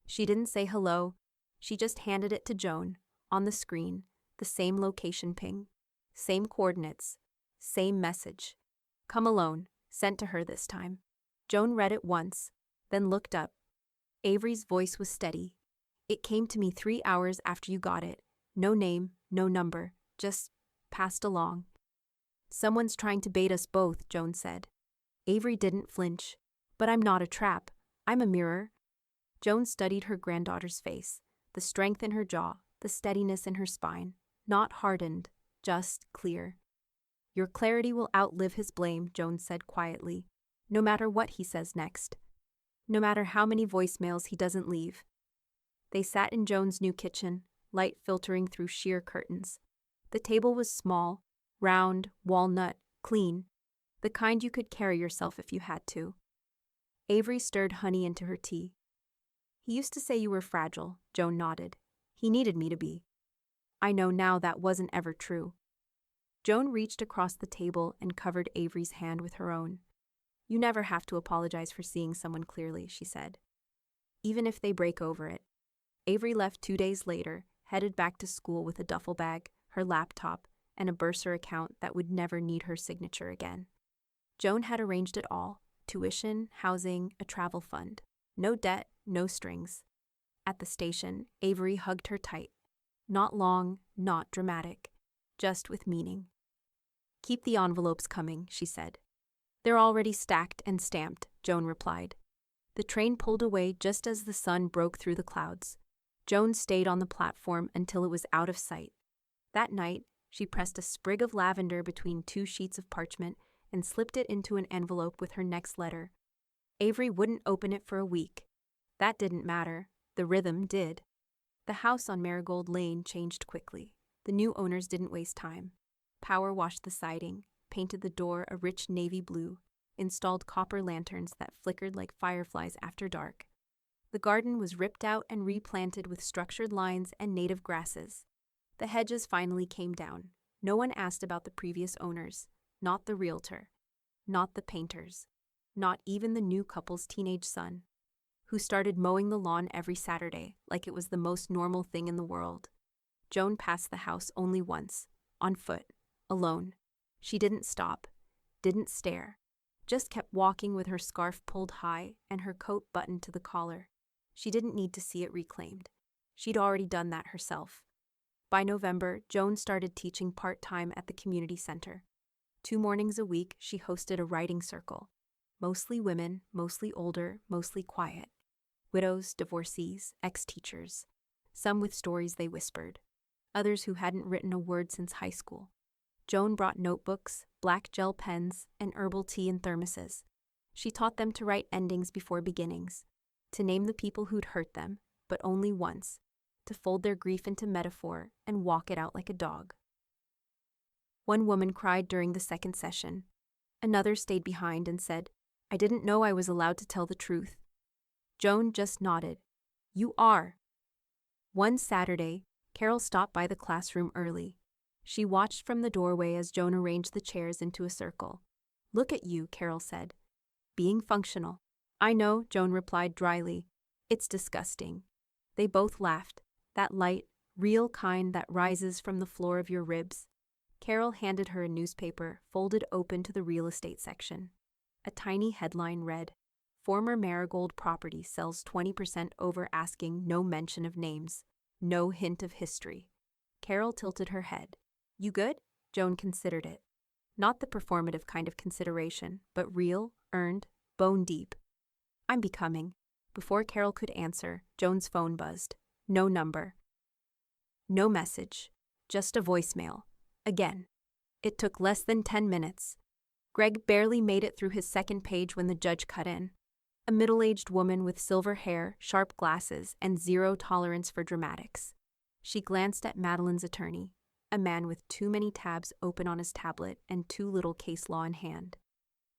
She didn't say hello. She just handed it to Joan, on the screen, the same location ping, same coordinates, same message. Come alone, sent to her this time. Joan read it once, then looked up. Avery's voice was steady. It came to me 3 hours after you got it. No name, no number, just passed along. Someone's trying to bait us both, Joan said. Avery didn't flinch. But I'm not a trap. I'm a mirror. Joan studied her granddaughter's face, the strength in her jaw, the steadiness in her spine. Not hardened, just clear. Your clarity will outlive his blame, Joan said quietly, no matter what he says next. No matter how many voicemails he doesn't leave. They sat in Joan's new kitchen, light filtering through sheer curtains. The table was small, round, walnut, clean, the kind you could carry yourself if you had to. Avery stirred honey into her tea. He used to say you were fragile, Joan nodded. He needed me to be. I know now that wasn't ever true. Joan reached across the table and covered Avery's hand with her own. You never have to apologize for seeing someone clearly, she said. Even if they break over it. Avery left 2 days later, headed back to school with a duffel bag, her laptop, and a bursar account that would never need her signature again. Joan had arranged it all. Tuition, housing, a travel fund. No debt, no strings. At the station, Avery hugged her tight. Not long, not dramatic, just with meaning. Keep the envelopes coming, she said. They're already stacked and stamped, Joan replied. The train pulled away just as the sun broke through the clouds. Joan stayed on the platform until it was out of sight. That night, she pressed a sprig of lavender between 2 sheets of parchment and slipped it into an envelope with her next letter. Avery wouldn't open it for a week. That didn't matter. The rhythm did. The house on Marigold Lane changed quickly. The new owners didn't waste time. Power washed the siding, painted the door a rich navy blue, installed copper lanterns that flickered like fireflies after dark. The garden was ripped out and replanted with structured lines and native grasses. The hedges finally came down. No one asked about the previous owners, not the realtor, not the painters, not even the new couple's teenage son, who started mowing the lawn every Saturday like it was the most normal thing in the world. Joan passed the house only once, on foot, alone. She didn't stop, didn't stare, just kept walking with her scarf pulled high and her coat buttoned to the collar. She didn't need to see it reclaimed. She'd already done that herself. By November, Joan started teaching part-time at the community center. 2 mornings a week, she hosted a writing circle. Mostly women, mostly older, mostly quiet. Widows, divorcees, ex-teachers. Some with stories they whispered. Others who hadn't written a word since high school. Joan brought notebooks, black gel pens, and herbal tea in thermoses. She taught them to write endings before beginnings, to name the people who'd hurt them, but only once, to fold their grief into metaphor and walk it out like a dog. One woman cried during the second session. Another stayed behind and said, "I didn't know I was allowed to tell the truth." Joan just nodded. "You are." One Saturday, Carol stopped by the classroom early. She watched from the doorway as Joan arranged the chairs into a circle. "Look at you," Carol said. "Being functional." "I know," Joan replied dryly. "It's disgusting." They both laughed, that light, real kind that rises from the floor of your ribs. Carol handed her a newspaper, folded open to the real estate section. A tiny headline read, "Former Marigold property sells 20% over asking, no mention of names, no hint of history." Carol tilted her head. "You good?" Joan considered it. Not the performative kind of consideration, but real, earned, bone deep. "I'm becoming." Before Carol could answer, Joan's phone buzzed. No number. No message. Just a voicemail. Again. It took less than 10 minutes. Greg barely made it through his second page when the judge cut in. A middle-aged woman with silver hair, sharp glasses, and zero tolerance for dramatics. She glanced at Madeline's attorney, a man with too many tabs open on his tablet and too little case law in hand,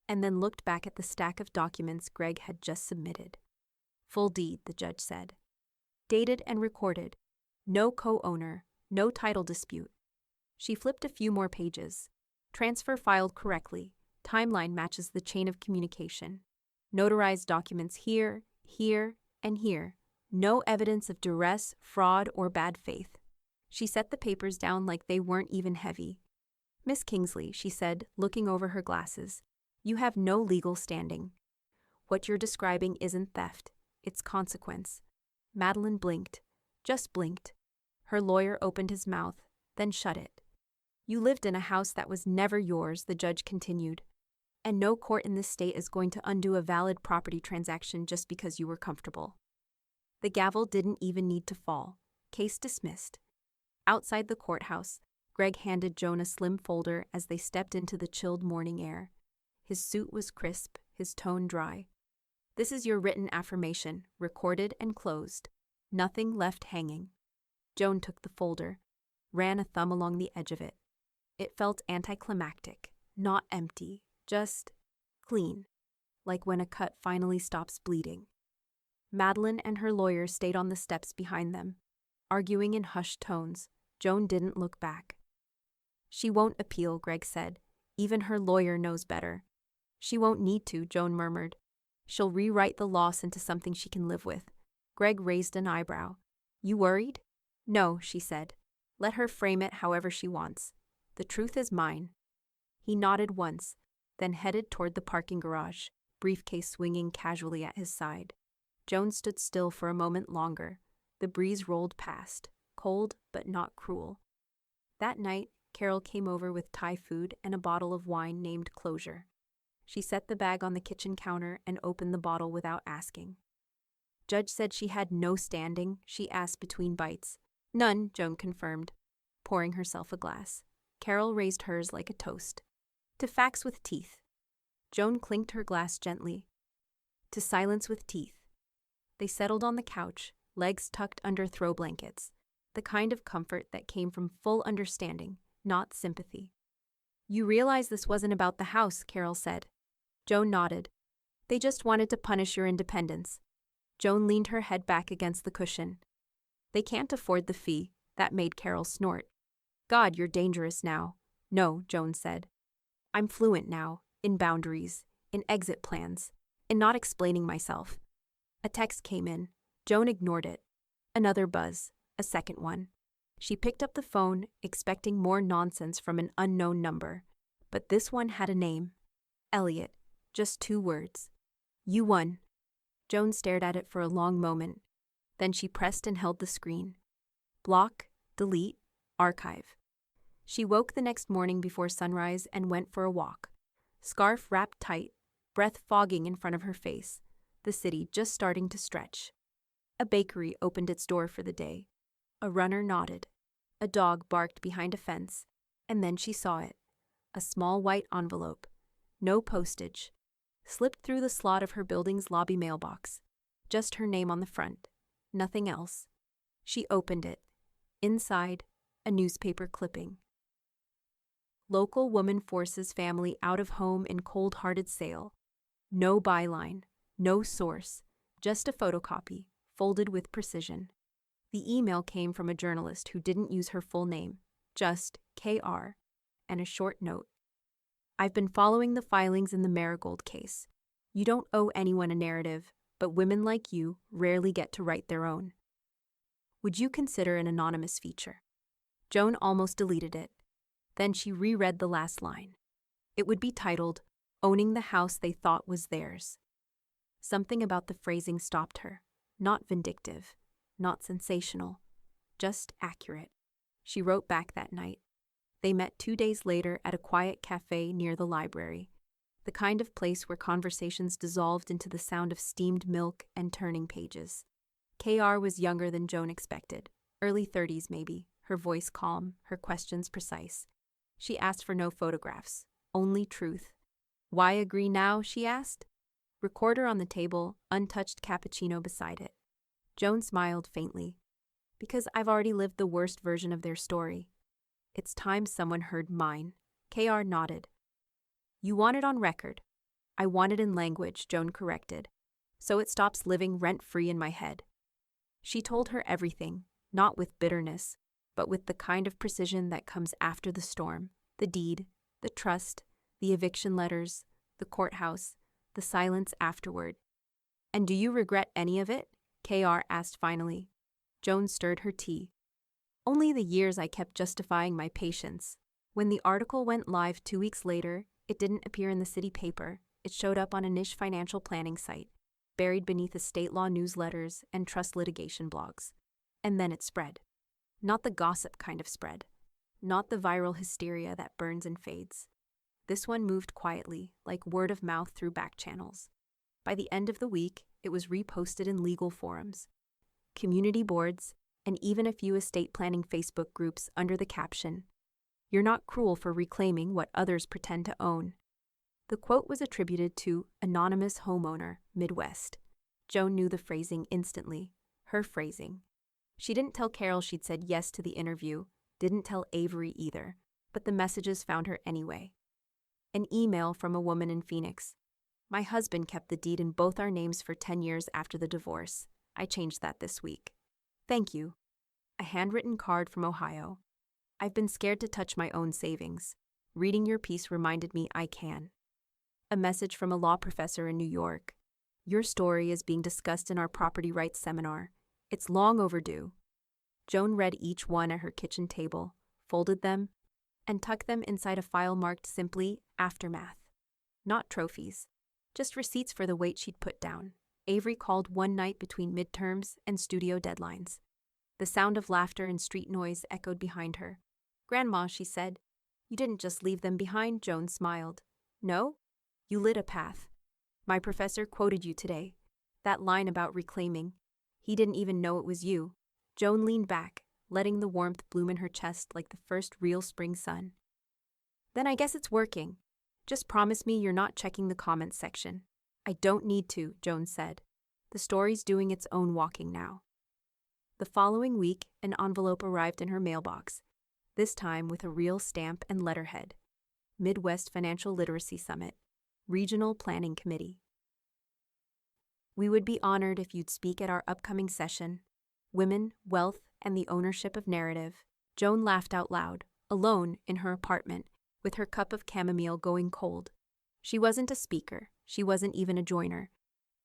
and then looked back at the stack of documents Greg had just submitted. "Full deed," the judge said. "Dated and recorded. No co-owner, no title dispute." She flipped a few more pages. "Transfer filed correctly. Timeline matches the chain of communication. Notarized documents here, here, and here. No evidence of duress, fraud, or bad faith." She set the papers down like they weren't even heavy. "Miss Kingsley," she said, looking over her glasses, "you have no legal standing. What you're describing isn't theft. It's consequence." Madeline blinked. Just blinked. Her lawyer opened his mouth, then shut it. "You lived in a house that was never yours," the judge continued. "And no court in this state is going to undo a valid property transaction just because you were comfortable." The gavel didn't even need to fall. Case dismissed. Outside the courthouse, Greg handed Joan a slim folder as they stepped into the chilled morning air. His suit was crisp, his tone dry. "This is your written affirmation, recorded and closed. Nothing left hanging." Joan took the folder, ran a thumb along the edge of it. It felt anticlimactic, not empty, just clean, like when a cut finally stops bleeding. Madeline and her lawyer stayed on the steps behind them, arguing in hushed tones. Joan didn't look back. "She won't appeal," Greg said. "Even her lawyer knows better." "She won't need to," Joan murmured. "She'll rewrite the loss into something she can live with." Greg raised an eyebrow. "You worried?" "No," she said. "Let her frame it however she wants. The truth is mine." He nodded once, then headed toward the parking garage, briefcase swinging casually at his side. Joan stood still for a moment longer. The breeze rolled past, cold but not cruel. That night, Carol came over with Thai food and a bottle of wine named Closure. She set the bag on the kitchen counter and opened the bottle without asking. "Judge said she had no standing," she asked between bites. "None," Joan confirmed, pouring herself a glass. Carol raised hers like a toast. "To facts with teeth." Joan clinked her glass gently. "To silence with teeth." They settled on the couch, legs tucked under throw blankets, the kind of comfort that came from full understanding, not sympathy. You realize this wasn't about the house, Carol said. Joan nodded. They just wanted to punish your independence. Joan leaned her head back against the cushion. They can't afford the fee. That made Carol snort. God, you're dangerous now. No, Joan said. I'm fluent now, in boundaries, in exit plans, in not explaining myself. A text came in. Joan ignored it. Another buzz, a second one. She picked up the phone, expecting more nonsense from an unknown number. But this one had a name. Elliot. Just 2 words. You won. Joan stared at it for a long moment. Then she pressed and held the screen. Block, delete, archive. She woke the next morning before sunrise and went for a walk. Scarf wrapped tight, breath fogging in front of her face, the city just starting to stretch. A bakery opened its door for the day. A runner nodded. A dog barked behind a fence, and then she saw it. A small white envelope. No postage. Slipped through the slot of her building's lobby mailbox. Just her name on the front. Nothing else. She opened it. Inside, a newspaper clipping. Local woman forces family out of home in cold-hearted sale. No byline, no source, just a photocopy, folded with precision. The email came from a journalist who didn't use her full name, just KR, and a short note. I've been following the filings in the Marigold case. You don't owe anyone a narrative, but women like you rarely get to write their own. Would you consider an anonymous feature? Joan almost deleted it. Then she reread the last line. It would be titled, Owning the House They Thought Was Theirs. Something about the phrasing stopped her. Not vindictive, not sensational, just accurate. She wrote back that night. They met 2 days later at a quiet cafe near the library, the kind of place where conversations dissolved into the sound of steamed milk and turning pages. KR was younger than Joan expected, early 30s maybe, her voice calm, her questions precise. She asked for no photographs, only truth. Why agree now, she asked. Recorder on the table, untouched cappuccino beside it. Joan smiled faintly. Because I've already lived the worst version of their story. It's time someone heard mine. KR nodded. You want it on record. I want it in language, Joan corrected. So it stops living rent-free in my head. She told her everything, not with bitterness, but with the kind of precision that comes after the storm, the deed, the trust, the eviction letters, the courthouse, the silence afterward. And do you regret any of it? KR asked finally. Joan stirred her tea. Only the years I kept justifying my patience. When the article went live 2 weeks later, it didn't appear in the city paper. It showed up on a niche financial planning site, buried beneath estate law newsletters and trust litigation blogs. And then it spread. Not the gossip kind of spread. Not the viral hysteria that burns and fades. This one moved quietly, like word of mouth through back channels. By the end of the week, it was reposted in legal forums, community boards, and even a few estate planning Facebook groups under the caption, "You're not cruel for reclaiming what others pretend to own." The quote was attributed to Anonymous Homeowner, Midwest. Joan knew the phrasing instantly. Her phrasing. She didn't tell Carol she'd said yes to the interview, didn't tell Avery either, but the messages found her anyway. An email from a woman in Phoenix. My husband kept the deed in both our names for 10 years after the divorce. I changed that this week. Thank you. A handwritten card from Ohio. I've been scared to touch my own savings. Reading your piece reminded me I can. A message from a law professor in New York. Your story is being discussed in our property rights seminar. It's long overdue. Joan read each one at her kitchen table, folded them, and tucked them inside a file marked simply Aftermath. Not trophies, just receipts for the weight she'd put down. Avery called one night between midterms and studio deadlines. The sound of laughter and street noise echoed behind her. Grandma, she said. You didn't just leave them behind, Joan smiled. No? You lit a path. My professor quoted you today. That line about reclaiming. He didn't even know it was you. Joan leaned back, letting the warmth bloom in her chest like the first real spring sun. Then I guess it's working. Just promise me you're not checking the comments section. I don't need to, Joan said. The story's doing its own walking now. The following week, an envelope arrived in her mailbox, this time with a real stamp and letterhead. Midwest Financial Literacy Summit, Regional Planning Committee. We would be honored if you'd speak at our upcoming session, Women, Wealth, and the Ownership of Narrative. Joan laughed out loud, alone in her apartment, with her cup of chamomile going cold. She wasn't a speaker, she wasn't even a joiner.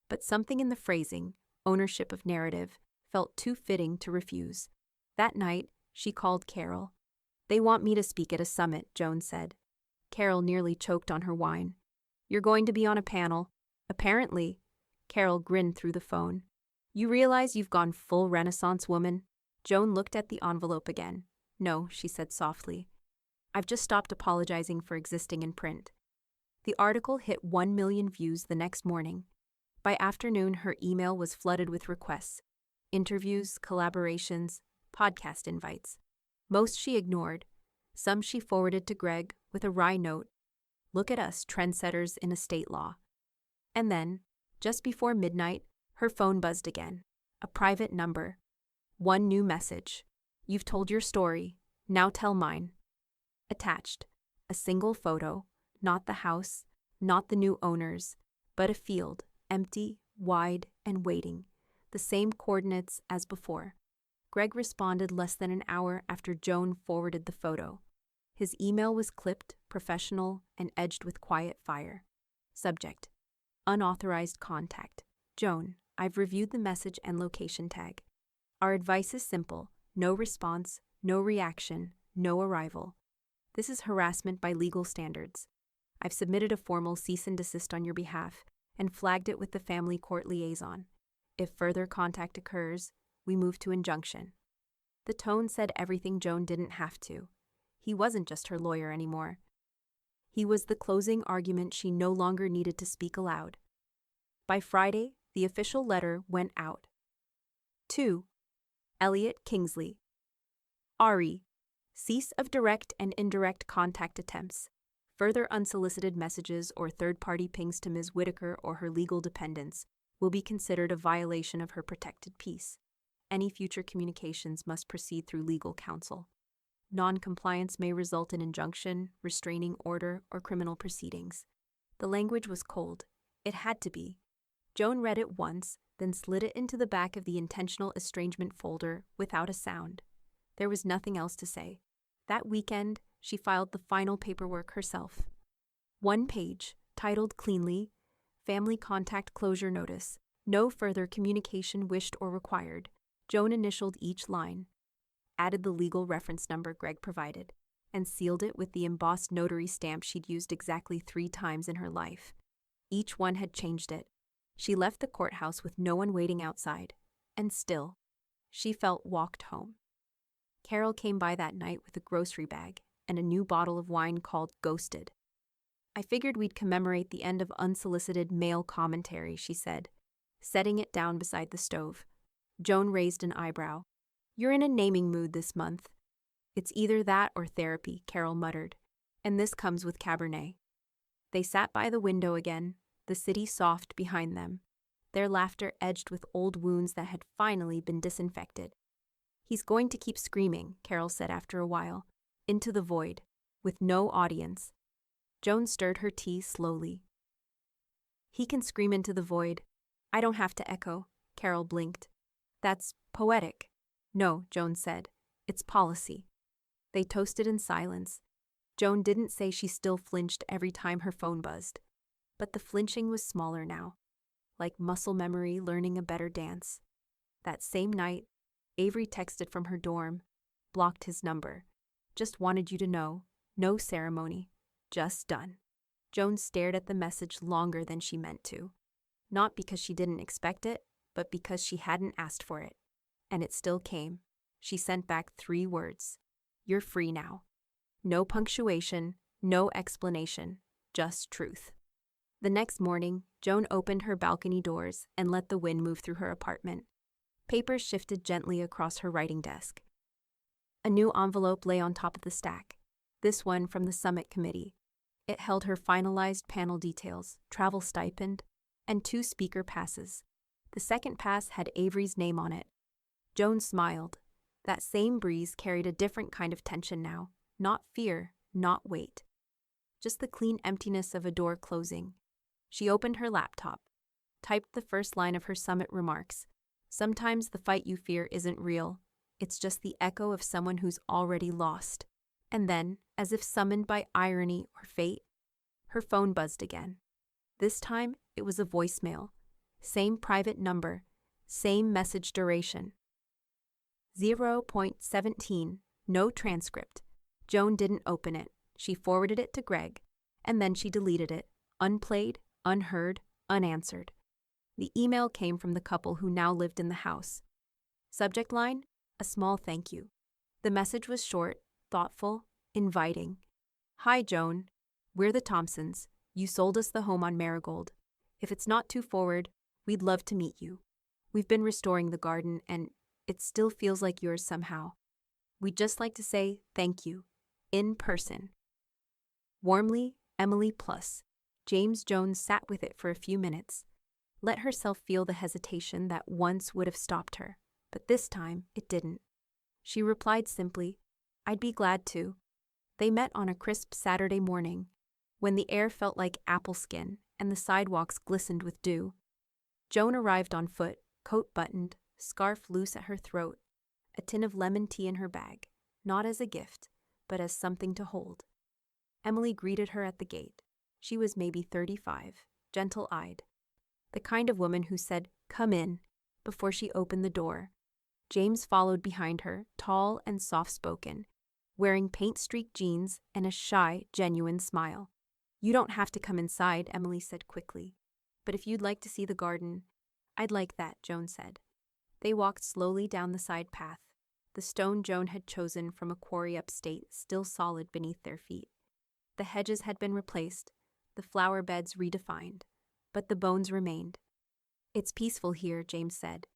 But something in the phrasing, ownership of narrative, felt too fitting to refuse. That night, she called Carol. "They want me to speak at a summit," Joan said. Carol nearly choked on her wine. "You're going to be on a panel." "Apparently." Carol grinned through the phone. "You realize you've gone full Renaissance woman?" Joan looked at the envelope again. "No," she said softly. "I've just stopped apologizing for existing in print." The article hit 1 million views the next morning. By afternoon, her email was flooded with requests, interviews, collaborations, podcast invites. Most she ignored. Some she forwarded to Greg with a wry note. "Look at us, trendsetters in estate law." And then, just before midnight, her phone buzzed again. A private number. One new message. "You've told your story. Now tell mine." Attached. A single photo. Not the house, not the new owners, but a field, empty, wide, and waiting. The same coordinates as before. Greg responded less than an hour after Joan forwarded the photo. His email was clipped, professional, and edged with quiet fire. Subject: Unauthorized contact. "Joan, I've reviewed the message and location tag. Our advice is simple: no response, no reaction, no arrival. This is harassment by legal standards. I've submitted a formal cease and desist on your behalf and flagged it with the family court liaison. If further contact occurs, we move to injunction." The tone said everything Joan didn't have to. He wasn't just her lawyer anymore. He was the closing argument she no longer needed to speak aloud. By Friday, the official letter went out. To Elliot Kingsley. Ari, cease of direct and indirect contact attempts. Further unsolicited messages or third-party pings to Ms. Whitaker or her legal dependents will be considered a violation of her protected peace. Any future communications must proceed through legal counsel. Non-compliance may result in injunction, restraining order, or criminal proceedings. The language was cold. It had to be. Joan read it once, then slid it into the back of the intentional estrangement folder without a sound. There was nothing else to say. That weekend, she filed the final paperwork herself. One page, titled cleanly, "Family Contact Closure Notice. No further communication wished or required." Joan initialed each line, added the legal reference number Greg provided, and sealed it with the embossed notary stamp she'd used exactly 3 times in her life. Each one had changed it. She left the courthouse with no one waiting outside, and still, she felt walked home. Carol came by that night with a grocery bag and a new bottle of wine called Ghosted. "I figured we'd commemorate the end of unsolicited male commentary," she said, setting it down beside the stove. Joan raised an eyebrow. "You're in a naming mood this month." "It's either that or therapy," Carol muttered, "and this comes with Cabernet." They sat by the window again, the city soft behind them, their laughter edged with old wounds that had finally been disinfected. "He's going to keep screaming," Carol said after a while, into the void, with no audience. Joan stirred her tea slowly. "He can scream into the void. I don't have to echo," Carol blinked. "That's poetic." "No," Joan said. "It's policy." They toasted in silence. Joan didn't say she still flinched every time her phone buzzed, but the flinching was smaller now, like muscle memory learning a better dance. That same night, Avery texted from her dorm, blocked his number. "Just wanted you to know. No ceremony. Just done." Joan stared at the message longer than she meant to. Not because she didn't expect it, but because she hadn't asked for it. And it still came. She sent back 3 words. "You're free now." No punctuation, no explanation, just truth. The next morning, Joan opened her balcony doors and let the wind move through her apartment. Papers shifted gently across her writing desk. A new envelope lay on top of the stack, this one from the summit committee. It held her finalized panel details, travel stipend, and 2 speaker passes. The second pass had Avery's name on it. Joan smiled. That same breeze carried a different kind of tension now. Not fear, not weight. just the clean emptiness of a door closing. She opened her laptop, typed the first line of her summit remarks. Sometimes the fight you fear isn't real. It's just the echo of someone who's already lost. And then, as if summoned by irony or fate, her phone buzzed again. This time, it was a voicemail. Same private number, same message duration. 0.17, no transcript. Joan didn't open it. She forwarded it to Greg, and then she deleted it, unplayed, unheard, unanswered. The email came from the couple who now lived in the house. Subject line, a small thank you. The message was short, thoughtful, inviting. Hi, Joan. We're the Thompsons. You sold us the home on Marigold. If it's not too forward, we'd love to meet you. We've been restoring the garden, and it still feels like yours somehow. We'd just like to say thank you. In person. Warmly, Emily Plus. James Jones sat with it for a few minutes. Let herself feel the hesitation that once would have stopped her, but this time it didn't. She replied simply, I'd be glad to. They met on a crisp Saturday morning, when the air felt like apple skin and the sidewalks glistened with dew. Joan arrived on foot, coat buttoned, scarf loose at her throat, a tin of lemon tea in her bag, not as a gift, but as something to hold. Emily greeted her at the gate. She was maybe 35, gentle-eyed, the kind of woman who said, come in, before she opened the door. James followed behind her, tall and soft-spoken, wearing paint-streaked jeans and a shy, genuine smile. You don't have to come inside, Emily said quickly. But if you'd like to see the garden, I'd like that, Joan said. They walked slowly down the side path, the stone Joan had chosen from a quarry upstate still solid beneath their feet. The hedges had been replaced, the flower beds redefined, but the bones remained. It's peaceful here, James said.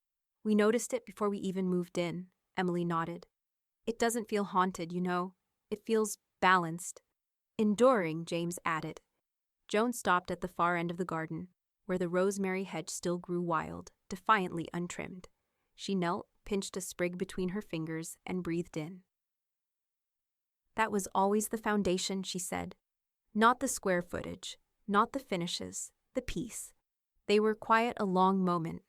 We noticed it before we even moved in, Emily nodded. It doesn't feel haunted, you know. It feels balanced. Enduring, James added. Joan stopped at the far end of the garden, where the rosemary hedge still grew wild, defiantly untrimmed. She knelt, pinched a sprig between her fingers, and breathed in. That was always the foundation, she said. Not the square footage, not the finishes, the peace. They were quiet a long moment.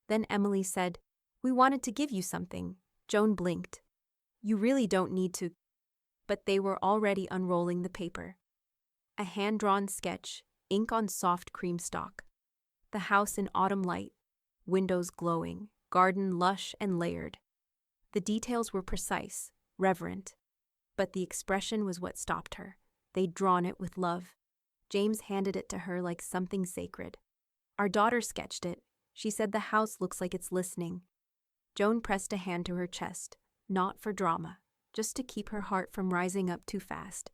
Then Emily said, We wanted to give you something. Joan blinked. You really don't need to. But they were already unrolling the paper. A hand-drawn sketch, ink on soft cream stock. The house in autumn light, windows glowing, garden lush and layered. The details were precise, reverent. But the expression was what stopped her. They'd drawn it with love. James handed it to her like something sacred. Our daughter sketched it. She said the house looks like it's listening. Joan pressed a hand to her chest, not for drama, just to keep her heart from rising up too fast.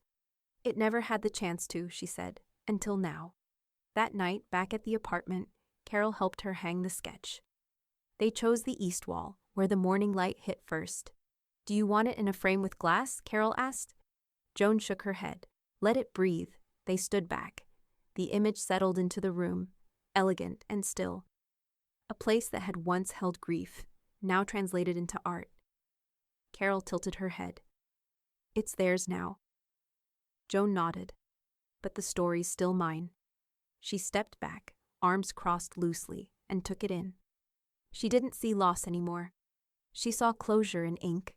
It never had the chance to, she said, until now. That night, back at the apartment, Carol helped her hang the sketch. They chose the east wall, where the morning light hit first. Do you want it in a frame with glass? Carol asked. Joan shook her head. Let it breathe. They stood back. The image settled into the room, elegant and still. A place that had once held grief, now translated into art. Carol tilted her head. It's theirs now. Joan nodded. But the story's still mine. She stepped back, arms crossed loosely, and took it in. She didn't see loss anymore. She saw closure in ink.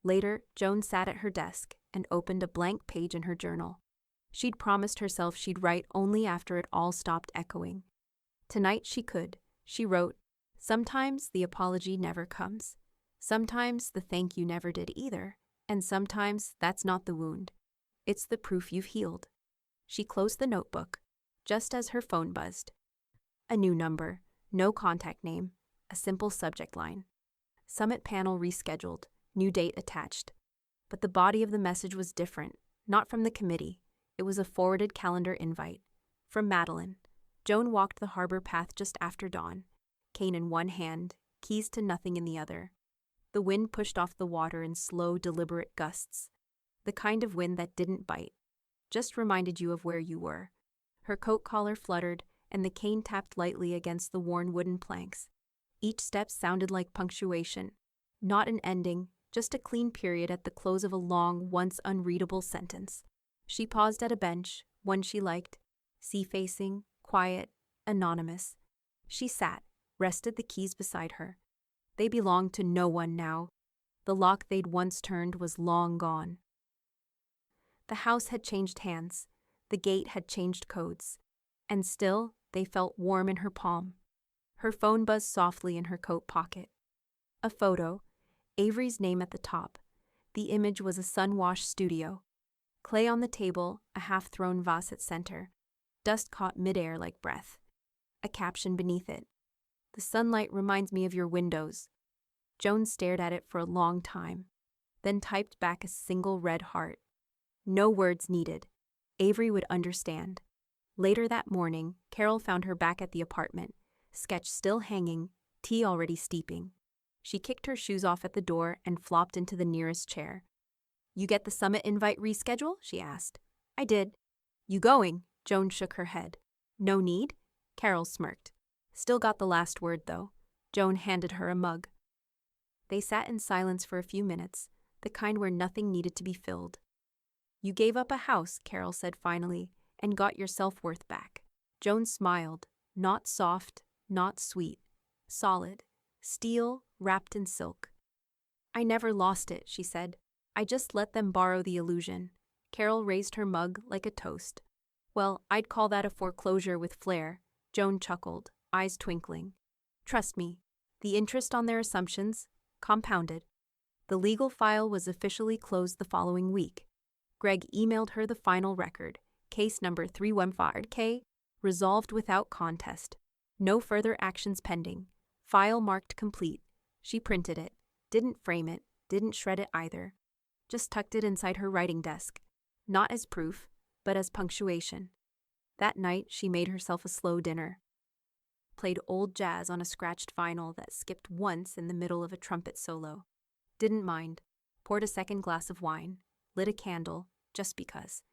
Later, Joan sat at her desk and opened a blank page in her journal. She'd promised herself she'd write only after it all stopped echoing. Tonight she could. She wrote, Sometimes the apology never comes. Sometimes the thank you never did either. And sometimes that's not the wound. It's the proof you've healed. She closed the notebook, just as her phone buzzed. A new number, no contact name, a simple subject line. Summit panel rescheduled, new date attached. But the body of the message was different, not from the committee. It was a forwarded calendar invite. From Madeline. Joan walked the harbor path just after dawn, cane in one hand, keys to nothing in the other. The wind pushed off the water in slow, deliberate gusts. The kind of wind that didn't bite, just reminded you of where you were. Her coat collar fluttered, and the cane tapped lightly against the worn wooden planks. Each step sounded like punctuation, not an ending, just a clean period at the close of a long, once unreadable sentence. She paused at a bench, one she liked, sea-facing, quiet, anonymous. She sat, rested the keys beside her. They belonged to no one now. The lock they'd once turned was long gone. The house had changed hands. The gate had changed codes. And still, they felt warm in her palm. Her phone buzzed softly in her coat pocket. A photo, Avery's name at the top. The image was a sun-washed studio. Clay on the table, a half-thrown vase at center. Dust caught midair like breath. A caption beneath it. "The sunlight reminds me of your windows." Joan stared at it for a long time, then typed back a single red heart. No words needed. Avery would understand. Later that morning, Carol found her back at the apartment, sketch still hanging, tea already steeping. She kicked her shoes off at the door and flopped into the nearest chair. "You get the summit invite reschedule?" she asked. "I did." "You going?" Joan shook her head. "No need?" Carol smirked. "Still got the last word, though." Joan handed her a mug. They sat in silence for a few minutes, the kind where nothing needed to be filled. "You gave up a house," Carol said finally, "and got your self-worth back." Joan smiled, not soft, not sweet, solid, steel wrapped in silk. "I never lost it," she said. "I just let them borrow the illusion." Carol raised her mug like a toast. "Well, I'd call that a foreclosure with flair." Joan chuckled, eyes twinkling. "Trust me, the interest on their assumptions compounded." The legal file was officially closed the following week. Greg emailed her the final record, case number 315K, resolved without contest. No further actions pending. File marked complete. She printed it, didn't frame it, didn't shred it either. Just tucked it inside her writing desk. Not as proof, but as punctuation. That night, she made herself a slow dinner. Played old jazz on a scratched vinyl that skipped once in the middle of a trumpet solo. Didn't mind. Poured a second glass of wine. Lit a candle, just because.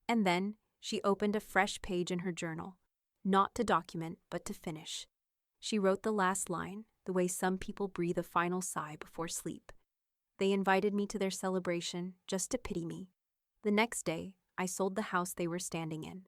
And then, she opened a fresh page in her journal. Not to document, but to finish. She wrote the last line, the way some people breathe a final sigh before sleep. "They invited me to their celebration just to pity me. The next day, I sold the house they were standing in.